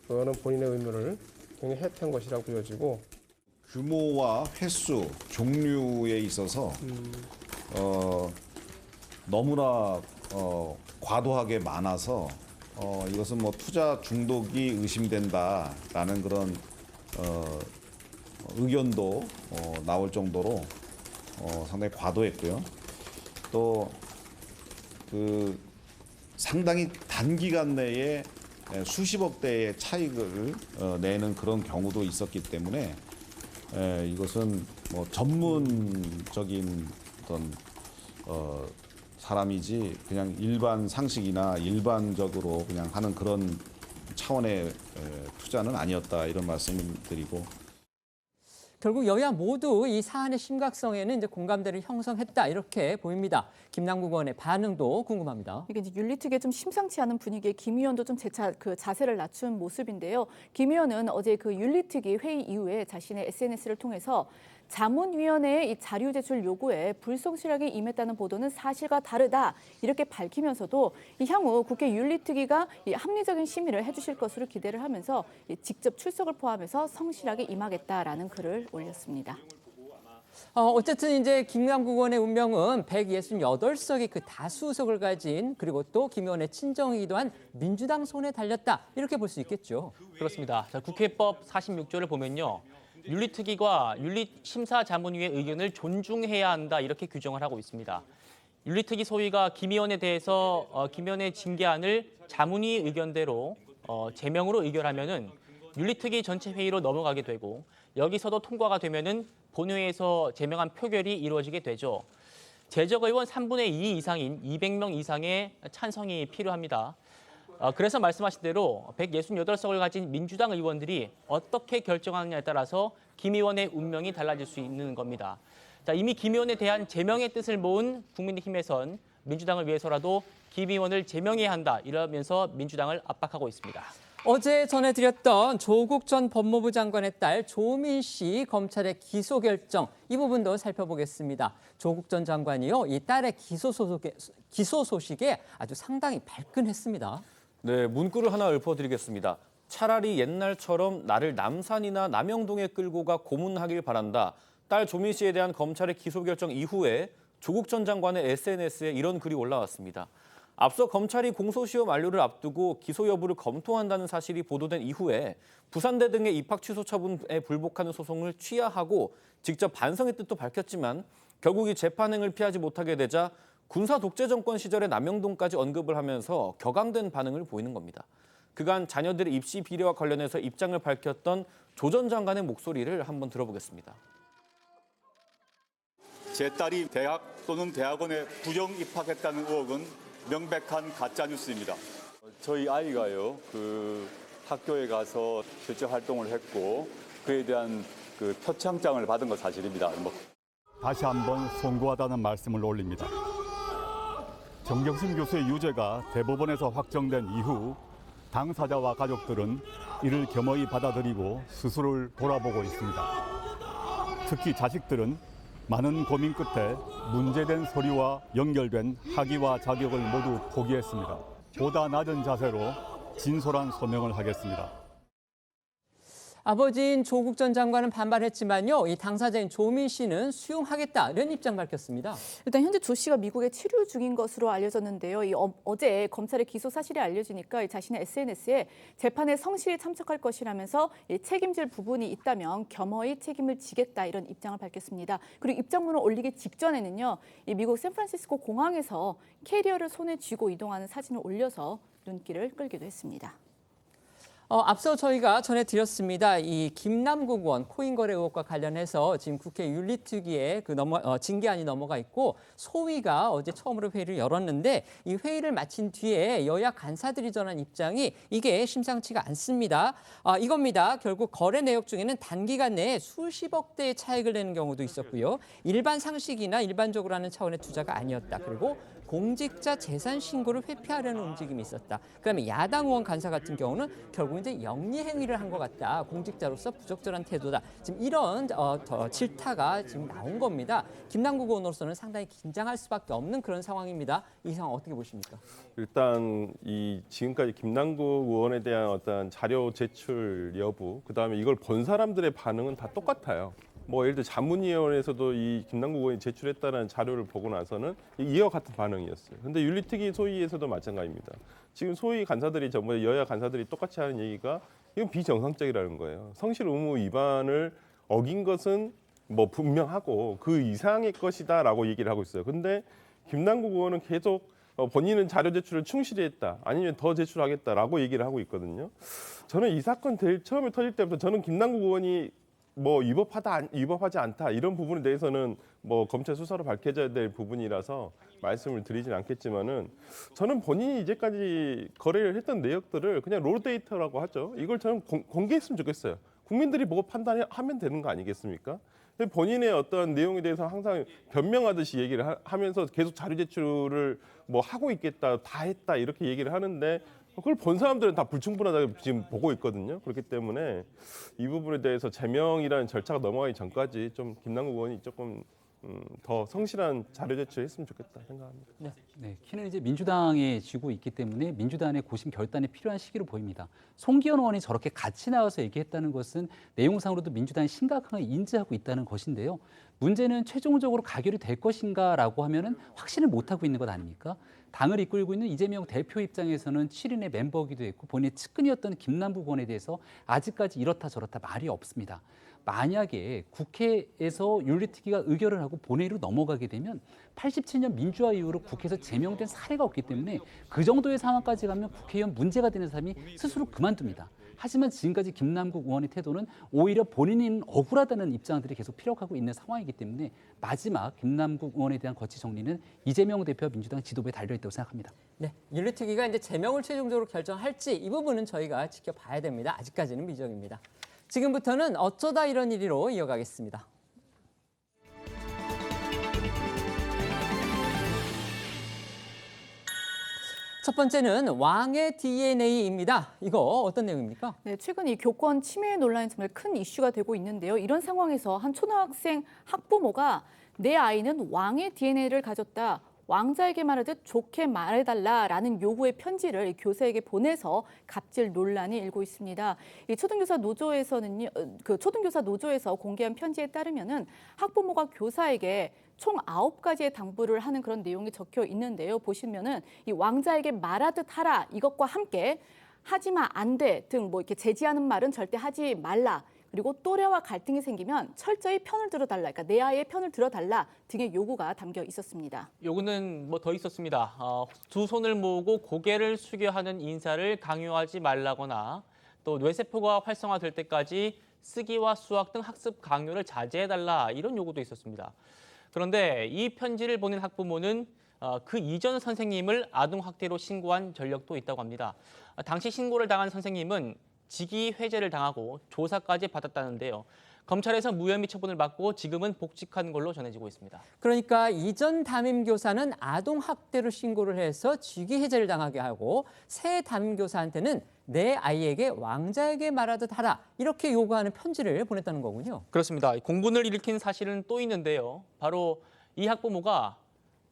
그거는 본인의 의무를 굉장히 해태한 것이라고 보여지고 규모와 횟수, 종류에 있어서 너무나 과도하게 많아서 이것은 뭐 투자 중독이 의심된다라는 그런 의견도 나올 정도로 상당히 과도했고요. 또 그 상당히 단기간 내에 수십억 대의 차익을 내는 그런 경우도 있었기 때문에 이것은 뭐 전문적인 어떤 사람이지 그냥 일반 상식이나 일반적으로 그냥 하는 그런 차원의 투자는 아니었다 이런 말씀을 드리고. 결국 여야 모두 이 사안의 심각성에는 이제 공감대를 형성했다 이렇게 보입니다. 김남국 의원의 반응도 궁금합니다. 이게 이제 윤리특위에 좀 심상치 않은 분위기에 김 의원도 좀 자세를 낮춘 모습인데요. 김 의원은 어제 그 윤리특위 회의 이후에 자신의 SNS를 통해서 자문위원회의 이 자료 제출 요구에 불성실하게 임했다는 보도는 사실과 다르다 이렇게 밝히면서도 향후 국회 윤리특위가 이 합리적인 심의를 해주실 것으로 기대를 하면서 직접 출석을 포함해서 성실하게 임하겠다라는 글을 올렸습니다. 어쨌든 이제 김남국 의원의 운명은 168석의 그 다수석을 가진 그리고 또 김 의원의 친정이기도 한 민주당 손에 달렸다 이렇게 볼 수 있겠죠. 그렇습니다. 자, 국회법 46조를 보면요. 윤리특위가 윤리심사자문위의 의견을 존중해야 한다 이렇게 규정을 하고 있습니다. 윤리특위 소위가 김 의원에 대해서 김 의원의 징계안을 자문위 의견대로 제명으로 의결하면은 윤리특위 전체 회의로 넘어가게 되고 여기서도 통과가 되면은 본회의에서 제명안 표결이 이루어지게 되죠. 제적 의원 3분의 2 이상인 200명 이상의 찬성이 필요합니다. 그래서 말씀하신 대로 168석을 가진 민주당 의원들이 어떻게 결정하느냐에 따라서 김 의원의 운명이 달라질 수 있는 겁니다. 자, 이미 김 의원에 대한 제명의 뜻을 모은 국민의힘에선 민주당을 위해서라도 김 의원을 제명해야 한다 이러면서 민주당을 압박하고 있습니다. 어제 전해드렸던 조국 전 법무부 장관의 딸 조민 씨 검찰의 기소 결정 이 부분도 살펴보겠습니다. 조국 전 장관이요, 이 딸의 기소 소식에 아주 상당히 발끈했습니다. 네, 문구를 하나 읊어드리겠습니다. 차라리 옛날처럼 나를 남산이나 남영동에 끌고 가 고문하길 바란다. 딸 조민 씨에 대한 검찰의 기소 결정 이후에 조국 전 장관의 SNS에 이런 글이 올라왔습니다. 앞서 검찰이 공소시효 만료를 앞두고 기소 여부를 검토한다는 사실이 보도된 이후에 부산대 등의 입학 취소 처분에 불복하는 소송을 취하하고 직접 반성의 뜻도 밝혔지만 결국 이 재판행을 피하지 못하게 되자 군사 독재 정권 시절의 남영동까지 언급을 하면서 격앙된 반응을 보이는 겁니다. 그간 자녀들의 입시 비리와 관련해서 입장을 밝혔던 조 전 장관의 목소리를 한번 들어보겠습니다. 제 딸이 대학 또는 대학원에 부정 입학했다는 의혹은 명백한 가짜 뉴스입니다. 저희 아이가요, 그 학교에 가서 실제 활동을 했고 그에 대한 그 표창장을 받은 건 사실입니다. 다시 한번 송구하다는 말씀을 올립니다. 정경심 교수의 유죄가 대법원에서 확정된 이후 당사자와 가족들은 이를 겸허히 받아들이고 스스로를 돌아보고 있습니다. 특히 자식들은 많은 고민 끝에 문제된 서류와 연결된 학위와 자격을 모두 포기했습니다. 보다 낮은 자세로 진솔한 소명을 하겠습니다. 아버지인 조국 전 장관은 반발했지만요, 이 당사자인 조민 씨는 수용하겠다 이런 입장 밝혔습니다. 일단 현재 조 씨가 미국에 치료 중인 것으로 알려졌는데요. 어제 검찰의 기소 사실이 알려지니까 자신의 SNS에 재판에 성실히 참석할 것이라면서 책임질 부분이 있다면 겸허히 책임을 지겠다 이런 입장을 밝혔습니다. 그리고 입장문을 올리기 직전에는요, 이 미국 샌프란시스코 공항에서 캐리어를 손에 쥐고 이동하는 사진을 올려서 눈길을 끌기도 했습니다. 앞서 저희가 전해드렸습니다. 이 김남국 의원 코인 거래 의혹과 관련해서 지금 국회 윤리특위에 징계안이 넘어가 있고 소위가 어제 처음으로 회의를 열었는데 이 회의를 마친 뒤에 여야 간사들이 전한 입장이 이게 심상치가 않습니다. 이겁니다. 결국 거래 내역 중에는 단기간 내에 수십억 대의 차익을 내는 경우도 있었고요. 일반 상식이나 일반적으로 하는 차원의 투자가 아니었다. 그리고 공직자 재산 신고를 회피하려는 움직임이 있었다. 그다음에 야당 의원 간사 같은 경우는 결국 이제 영리 행위를 한 것 같다. 공직자로서 부적절한 태도다. 지금 이런 질타가 지금 나온 겁니다. 김남국 의원으로서는 상당히 긴장할 수밖에 없는 그런 상황입니다. 이 상황 어떻게 보십니까? 일단 이 지금까지 김남국 의원에 대한 어떤 자료 제출 여부, 그다음에 이걸 본 사람들의 반응은 다 똑같아요. 뭐 예를 들어 자문위원회에서도 이 김남국 의원이 제출했다는 자료를 보고 나서는 이와 같은 반응이었어요. 근데 윤리특위 소위에서도 마찬가지입니다. 지금 소위 간사들이 전부 여야 간사들이 똑같이 하는 얘기가 이건 비정상적이라는 거예요. 성실 의무 위반을 어긴 것은 뭐 분명하고 그 이상의 것이다라고 얘기를 하고 있어요. 근데 김남국 의원은 계속 본인은 자료 제출을 충실히 했다. 아니면 더 제출하겠다라고 얘기를 하고 있거든요. 저는 이 사건 처음에 터질 때부터 저는 김남국 의원이 뭐 위법하지 않다 이런 부분에 대해서는 뭐 검찰 수사로 밝혀져야 될 부분이라서 말씀을 드리진 않겠지만은 저는 본인이 이제까지 거래를 했던 내역들을 그냥 로 데이터라고 하죠. 이걸 저는 공개했으면 좋겠어요. 국민들이 보고 판단하면 되는 거 아니겠습니까? 근데 본인의 어떤 내용에 대해서 항상 변명하듯이 얘기를 하면서 계속 자료 제출을 뭐 하고 있겠다, 다 했다 이렇게 얘기를 하는데 그걸 본 사람들은 다 불충분하다고 지금 보고 있거든요. 그렇기 때문에 이 부분에 대해서 제명이라는 절차가 넘어가기 전까지 좀 김남국 의원이 조금 더 성실한 자료 제출했으면 좋겠다 생각합니다. 네, 키는 이제 민주당에 쥐고 있기 때문에 민주당의 고심 결단이 필요한 시기로 보입니다. 송기현 의원이 저렇게 같이 나와서 얘기했다는 것은 내용상으로도 민주당이 심각하게 인지하고 있다는 것인데요. 문제는 최종적으로 가결이 될 것인가라고 하면은 확신을 못하고 있는 것 아닙니까? 당을 이끌고 있는 이재명 대표 입장에서는 7인의 멤버이기도 했고 본인의 측근이었던 김남국 의원에 대해서 아직까지 이렇다 저렇다 말이 없습니다. 만약에 국회에서 윤리특위가 의결을 하고 본회의로 넘어가게 되면 87년 민주화 이후로 국회에서 제명된 사례가 없기 때문에 그 정도의 상황까지 가면 국회의원 문제가 되는 사람이 스스로 그만둡니다. 하지만 지금까지 김남국 의원의 태도는 오히려 본인은 억울하다는 입장들이 계속 피력하고 있는 상황이기 때문에 마지막 김남국 의원에 대한 거치 정리는 이재명 대표 민주당 지도부에 달려있다고 생각합니다. 네, 윤리특위가 이제 제명을 최종적으로 결정할지 이 부분은 저희가 지켜봐야 됩니다. 아직까지는 미정입니다. 지금부터는 어쩌다 이런 일이로 이어가겠습니다. 첫 번째는 왕의 DNA입니다. 이거 어떤 내용입니까? 네, 최근 이 교권 침해 논란이 정말 큰 이슈가 되고 있는데요. 이런 상황에서 한 초등학생 학부모가 내 아이는 왕의 DNA를 가졌다. 왕자에게 말하듯 좋게 말해달라라는 요구의 편지를 교사에게 보내서 갑질 논란이 일고 있습니다. 이 초등교사 노조에서는요, 초등교사 노조에서 공개한 편지에 따르면은 학부모가 교사에게 총 9가지의 당부를 하는 그런 내용이 적혀 있는데요. 보시면은 이 왕자에게 말하듯 하라 이것과 함께 하지마 안 돼 등 뭐 이렇게 제지하는 말은 절대 하지 말라. 그리고 또래와 갈등이 생기면 철저히 편을 들어달라, 그러니까 내 아이의 편을 들어달라 등의 요구가 담겨 있었습니다. 요구는 뭐 더 있었습니다. 두 손을 모으고 고개를 숙여 하는 인사를 강요하지 말라거나 또 뇌세포가 활성화될 때까지 쓰기와 수학 등 학습 강요를 자제해달라 이런 요구도 있었습니다. 그런데 이 편지를 보낸 학부모는 그 이전 선생님을 아동학대로 신고한 전력도 있다고 합니다. 당시 신고를 당한 선생님은 직위 해제를 당하고 조사까지 받았다는데요. 검찰에서 무혐의 처분을 받고 지금은 복직한 걸로 전해지고 있습니다. 그러니까 이전 담임교사는 아동학대로 신고를 해서 직위 해제를 당하게 하고 새 담임교사한테는 내 아이에게 왕자에게 말하듯 하라 이렇게 요구하는 편지를 보냈다는 거군요. 그렇습니다. 공분을 일으킨 사실은 또 있는데요. 바로 이 학부모가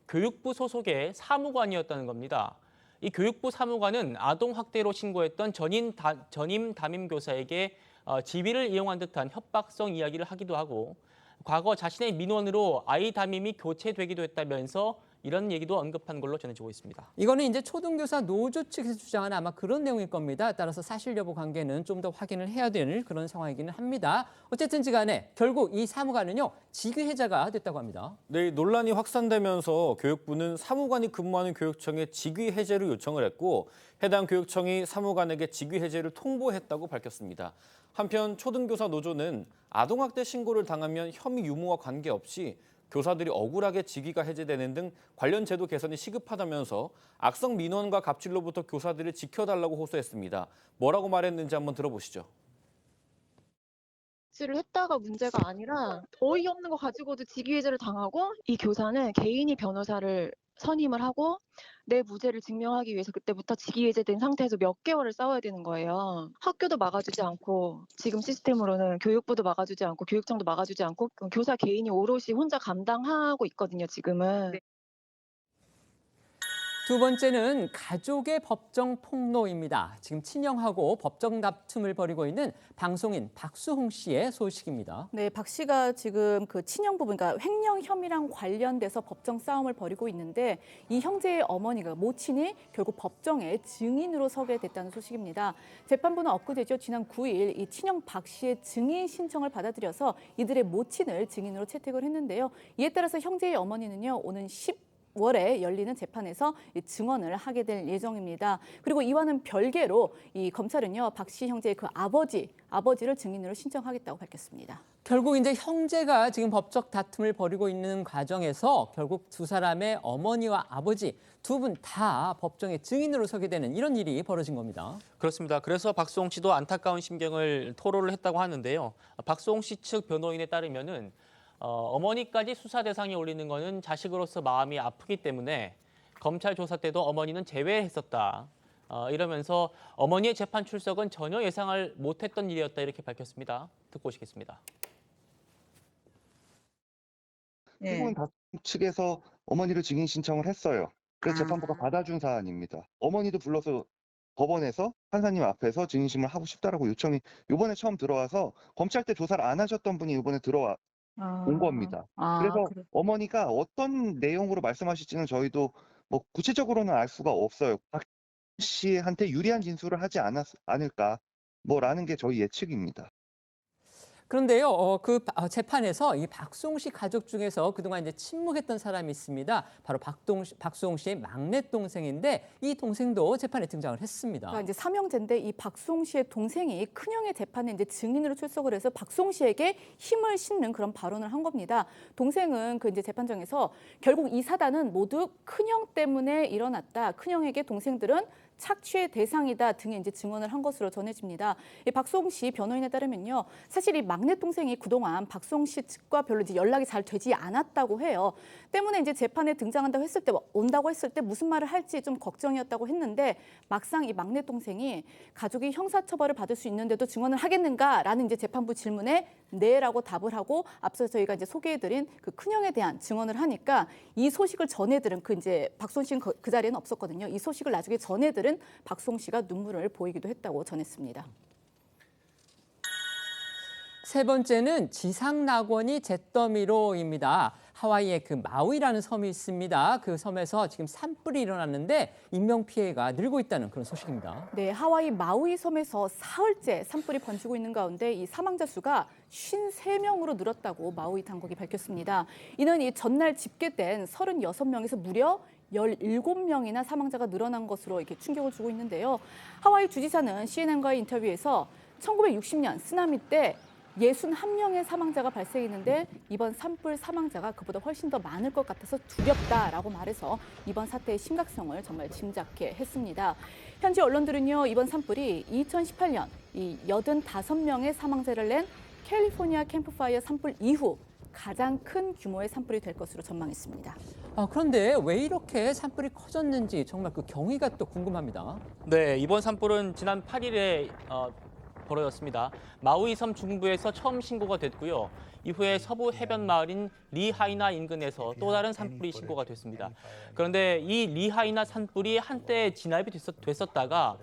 교육부 소속의 사무관이었다는 겁니다. 이 교육부 사무관은 아동학대로 신고했던 전임 담임교사에게 지위를 이용한 듯한 협박성 이야기를 하기도 하고 과거 자신의 민원으로 아이 담임이 교체되기도 했다면서 이런 얘기도 언급한 걸로 전해지고 있습니다. 이거는 이제 초등교사 노조 측에서 주장하는 아마 그런 내용일 겁니다. 따라서 사실 여부 관계는 좀 더 확인을 해야 되는 그런 상황이기는 합니다. 어쨌든지 간에 결국 이 사무관은요, 직위 해제가 됐다고 합니다. 네, 논란이 확산되면서 교육부는 사무관이 근무하는 교육청에 직위 해제를 요청을 했고 해당 교육청이 사무관에게 직위 해제를 통보했다고 밝혔습니다. 한편 초등교사 노조는 아동학대 신고를 당하면 혐의 유무와 관계없이 교사들이 억울하게 직위가 해제되는 등 관련 제도 개선이 시급하다면서 악성 민원과 갑질로부터 교사들을 지켜달라고 호소했습니다. 뭐라고 말했는지 한번 들어보시죠. 를 했다가 문제가 아니라 어이없는 거 가지고도 직위해제를 당하고 이 교사는 개인이 변호사를 선임을 하고 내 무죄를 증명하기 위해서 그때부터 직위해제된 상태에서 몇 개월을 싸워야 되는 거예요. 학교도 막아주지 않고 지금 시스템으로는 교육부도 막아주지 않고 교육청도 막아주지 않고 교사 개인이 오롯이 혼자 감당하고 있거든요, 지금은. 네. 두 번째는 가족의 법정 폭로입니다. 지금 친형하고 법정 다툼을 벌이고 있는 방송인 박수홍 씨의 소식입니다. 네, 박 씨가 지금 그 친형 부분, 그러니까 횡령 혐의랑 관련돼서 법정 싸움을 벌이고 있는데 이 형제의 어머니가 모친이 결국 법정에 증인으로 서게 됐다는 소식입니다. 재판부는 엊그제죠. 지난 9일 이 친형 박 씨의 증인 신청을 받아들여서 이들의 모친을 증인으로 채택을 했는데요. 이에 따라서 형제의 어머니는요, 오는 10월에 열리는 재판에서 증언을 하게 될 예정입니다. 그리고 이와는 별개로 이 검찰은요, 박 씨 형제의 그 아버지를 증인으로 신청하겠다고 밝혔습니다. 결국 이제 형제가 지금 법적 다툼을 벌이고 있는 과정에서 결국 두 사람의 어머니와 아버지 두 분 다 법정에 증인으로 서게 되는 이런 일이 벌어진 겁니다. 그렇습니다. 그래서 박수홍 씨도 안타까운 심경을 토로를 했다고 하는데요. 박수홍 씨 측 변호인에 따르면은 어머니까지 수사 대상에 올리는 것은 자식으로서 마음이 아프기 때문에 검찰 조사 때도 어머니는 제외했었다. 이러면서 어머니의 재판 출석은 전혀 예상을 못했던 일이었다 이렇게 밝혔습니다. 듣고 오시겠습니다. 피고인 박 측에서 어머니를 증인 신청을 했어요. 그래서 재판부가 받아준 사안입니다. 어머니도 불러서 법원에서 판사님 앞에서 증인심을 하고 싶다라고 요청이 이번에 처음 들어와서 검찰 때 조사를 안 하셨던 분이 이번에 온 겁니다. 그래서 그래. 어머니가 어떤 내용으로 말씀하실지는 저희도 뭐 구체적으로는 알 수가 없어요. 박 씨한테 유리한 진술을 하지 않을까 뭐라는 게 저희 예측입니다. 그런데요, 그 재판에서 이 박수홍 씨 가족 중에서 그동안 이제 침묵했던 사람이 있습니다. 바로 박수홍 씨의 막내 동생인데 이 동생도 재판에 등장을 했습니다. 그러니까 이제 삼형제인데 이 박수홍 씨의 동생이 큰형의 재판에 이제 증인으로 출석을 해서 박수홍 씨에게 힘을 싣는 그런 발언을 한 겁니다. 동생은 그 이제 재판장에서 결국 이 사단은 모두 큰형 때문에 일어났다. 큰형에게 동생들은 착취의 대상이다 등의 이제 증언을 한 것으로 전해집니다. 이 박수홍 씨 변호인에 따르면요, 사실 이 막내 동생이 그동안 박수홍 씨 측과 별로 이제 연락이 잘 되지 않았다고 해요. 때문에 이제 재판에 등장한다고 했을 때, 온다고 했을 때 무슨 말을 할지 좀 걱정이었다고 했는데 막상 이 막내 동생이 가족이 형사처벌을 받을 수 있는데도 증언을 하겠는가라는 이제 재판부 질문에 네라고 답을 하고 앞서 저희가 이제 소개해드린 그 큰형에 대한 증언을 하니까 이 소식을 전해들은 그 이제 박수홍 씨는 그 자리에는 없었거든요. 이 소식을 나중에 전해들은 박수홍 씨가 눈물을 보이기도 했다고 전했습니다. 세 번째는 지상낙원이 잿더미로입니다. 하와이에 그 마우이라는 섬이 있습니다. 그 섬에서 지금 산불이 일어났는데 인명피해가 늘고 있다는 그런 소식입니다. 네, 하와이 마우이 섬에서 사흘째 산불이 번지고 있는 가운데 이 사망자 수가 53명으로 늘었다고 마우이 당국이 밝혔습니다. 이는 이 전날 집계된 36명에서 무려 17명이나 사망자가 늘어난 것으로 이렇게 충격을 주고 있는데요. 하와이 주지사는 CNN과의 인터뷰에서 1960년 쓰나미 때 61명의 사망자가 발생했는데 이번 산불 사망자가 그보다 훨씬 더 많을 것 같아서 두렵다라고 말해서 이번 사태의 심각성을 정말 짐작케 했습니다. 현지 언론들은요, 이번 산불이 2018년 이 85명의 사망자를 낸 캘리포니아 캠프파이어 산불 이후 가장 큰 규모의 산불이 될 것으로 전망했습니다. 그런데 왜 이렇게 산불이 커졌는지 정말 그 경위가 또 궁금합니다. 네, 이번 산불은 지난 8일에 벌어졌습니다. 마우이 섬 중부에서 처음 신고가 됐고요. 이후에 서부 해변 마을인 리하이나 인근에서 또 다른 산불이 신고가 됐습니다. 그런데 이 리하이나 산불이 한때 진압이 됐었다가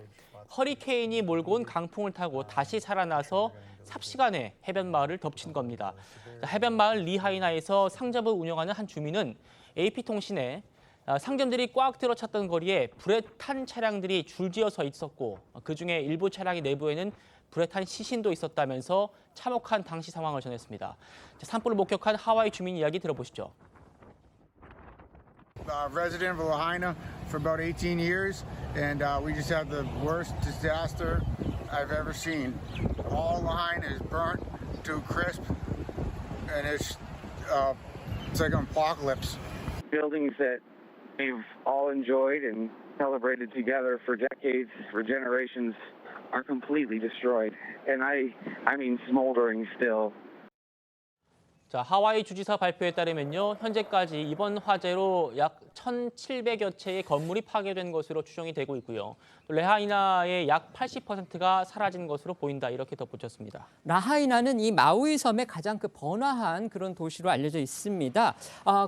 허리케인이 몰고 온 강풍을 타고 다시 살아나서 삽시간에 해변 마을을 덮친 겁니다. 해변 마을 리하이나에서 상점을 운영하는 한 주민은 AP통신에 상점들이 꽉 들어찼던 거리에 불에 탄 차량들이 줄지어 서 있었고 그중에 일부 차량의 내부에는 불에 탄 시신도 있었다면서 참혹한 당시 상황을 전했습니다. 산불을 목격한 하와이 주민 이야기 들어보시죠. Resident of Lahaina for about 18 years, and we just had the worst disaster I've ever seen. All Lahaina is burnt to a crisp, and it's like an apocalypse. Buildings that we've all enjoyed and celebrated together for decades, for generations, are completely destroyed, and I mean smoldering still. 자, 하와이 주지사 발표에 따르면요, 현재까지 이번 화재로 약 1,700여 채의 건물이 파괴된 것으로 추정이 되고 있고요. 또 라하이나의 약 80%가 사라진 것으로 보인다, 이렇게 덧붙였습니다. 라하이나는 이 마우이 섬의 가장 번화한 그런 도시로 알려져 있습니다.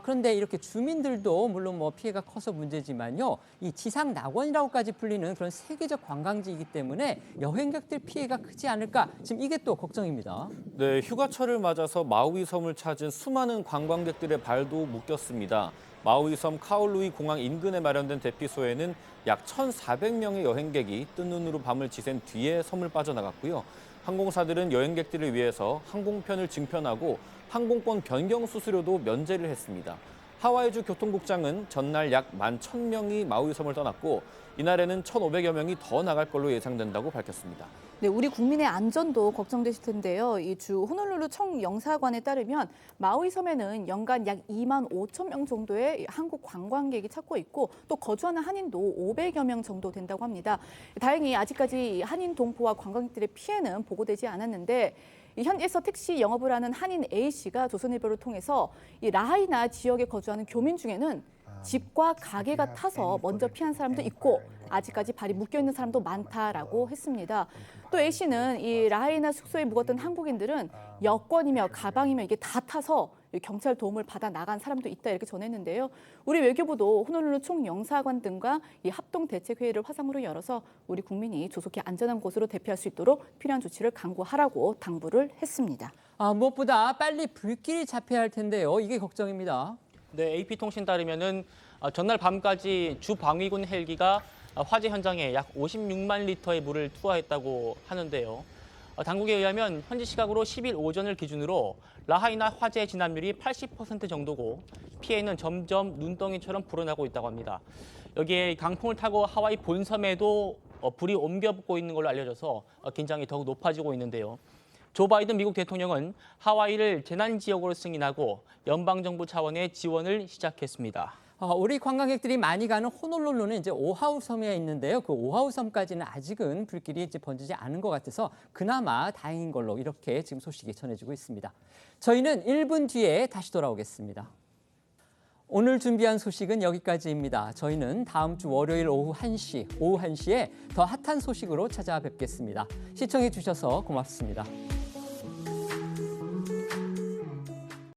그런데 이렇게 주민들도 물론 피해가 커서 문제지만요, 이 지상 낙원이라고까지 불리는 그런 세계적 관광지이기 때문에 여행객들 피해가 크지 않을까, 지금 이게 또 걱정입니다. 네, 휴가철을 맞아서 마우이 섬을 찾은 수많은 관광객들의 발도 묶였습니다. 마우이 섬 카올루이 공항 인근에 마련된 대피소에는 약 1,400명의 여행객이 뜬 눈으로 밤을 지샌 뒤에 섬을 빠져나갔고요. 항공사들은 여행객들을 위해서 항공편을 증편하고 항공권 변경 수수료도 면제를 했습니다. 하와이주 교통국장은 전날 약 11,000명이 마우이 섬을 떠났고 이날에는 1,500여 명이 더 나갈 걸로 예상된다고 밝혔습니다. 네, 우리 국민의 안전도 걱정되실 텐데요. 이 주 호놀룰루 총영사관에 따르면 마우이 섬에는 연간 약 2만 5천 명 정도의 한국 관광객이 찾고 있고 또 거주하는 한인도 500여 명 정도 된다고 합니다. 다행히 아직까지 한인 동포와 관광객들의 피해는 보고되지 않았는데 현지에서 택시 영업을 하는 한인 A씨가 조선일보를 통해서 이 라하이나 지역에 거주하는 교민 중에는 집과 가게가 타서 먼저 피한 사람도 있고 아직까지 발이 묶여있는 사람도 많다라고 했습니다. 또 A씨는 이 라하이나 숙소에 묵었던 한국인들은 여권이며 가방이며 이게 다 타서 경찰 도움을 받아 나간 사람도 있다 이렇게 전했는데요. 우리 외교부도 호놀룰루 총영사관 등과 이 합동대책회의를 화상으로 열어서 우리 국민이 조속히 안전한 곳으로 대피할 수 있도록 필요한 조치를 강구하라고 당부를 했습니다. 무엇보다 빨리 불길이 잡혀야 할 텐데요. 이게 걱정입니다. 네, AP통신 따르면은 전날 밤까지 주 방위군 헬기가 화재 현장에 약 56만 리터의 물을 투하했다고 하는데요. 당국에 의하면 현지 시각으로 10일 오전을 기준으로 라하이나 화재 진압률이 80% 정도고 피해는 점점 눈덩이처럼 불어나고 있다고 합니다. 여기에 강풍을 타고 하와이 본섬에도 불이 옮겨붙고 있는 걸로 알려져서 긴장이 더욱 높아지고 있는데요. 조 바이든 미국 대통령은 하와이를 재난지역으로 승인하고 연방정부 차원의 지원을 시작했습니다. 우리 관광객들이 많이 가는 호놀룰루는 이제 오하우 섬에 있는데요. 그 오하우 섬까지는 아직은 불길이 이제 번지지 않은 것 같아서 그나마 다행인 걸로 이렇게 지금 소식이 전해지고 있습니다. 저희는 1분 뒤에 다시 돌아오겠습니다. 오늘 준비한 소식은 여기까지입니다. 저희는 다음 주 월요일 오후 1시에 더 핫한 소식으로 찾아뵙겠습니다. 시청해 주셔서 고맙습니다.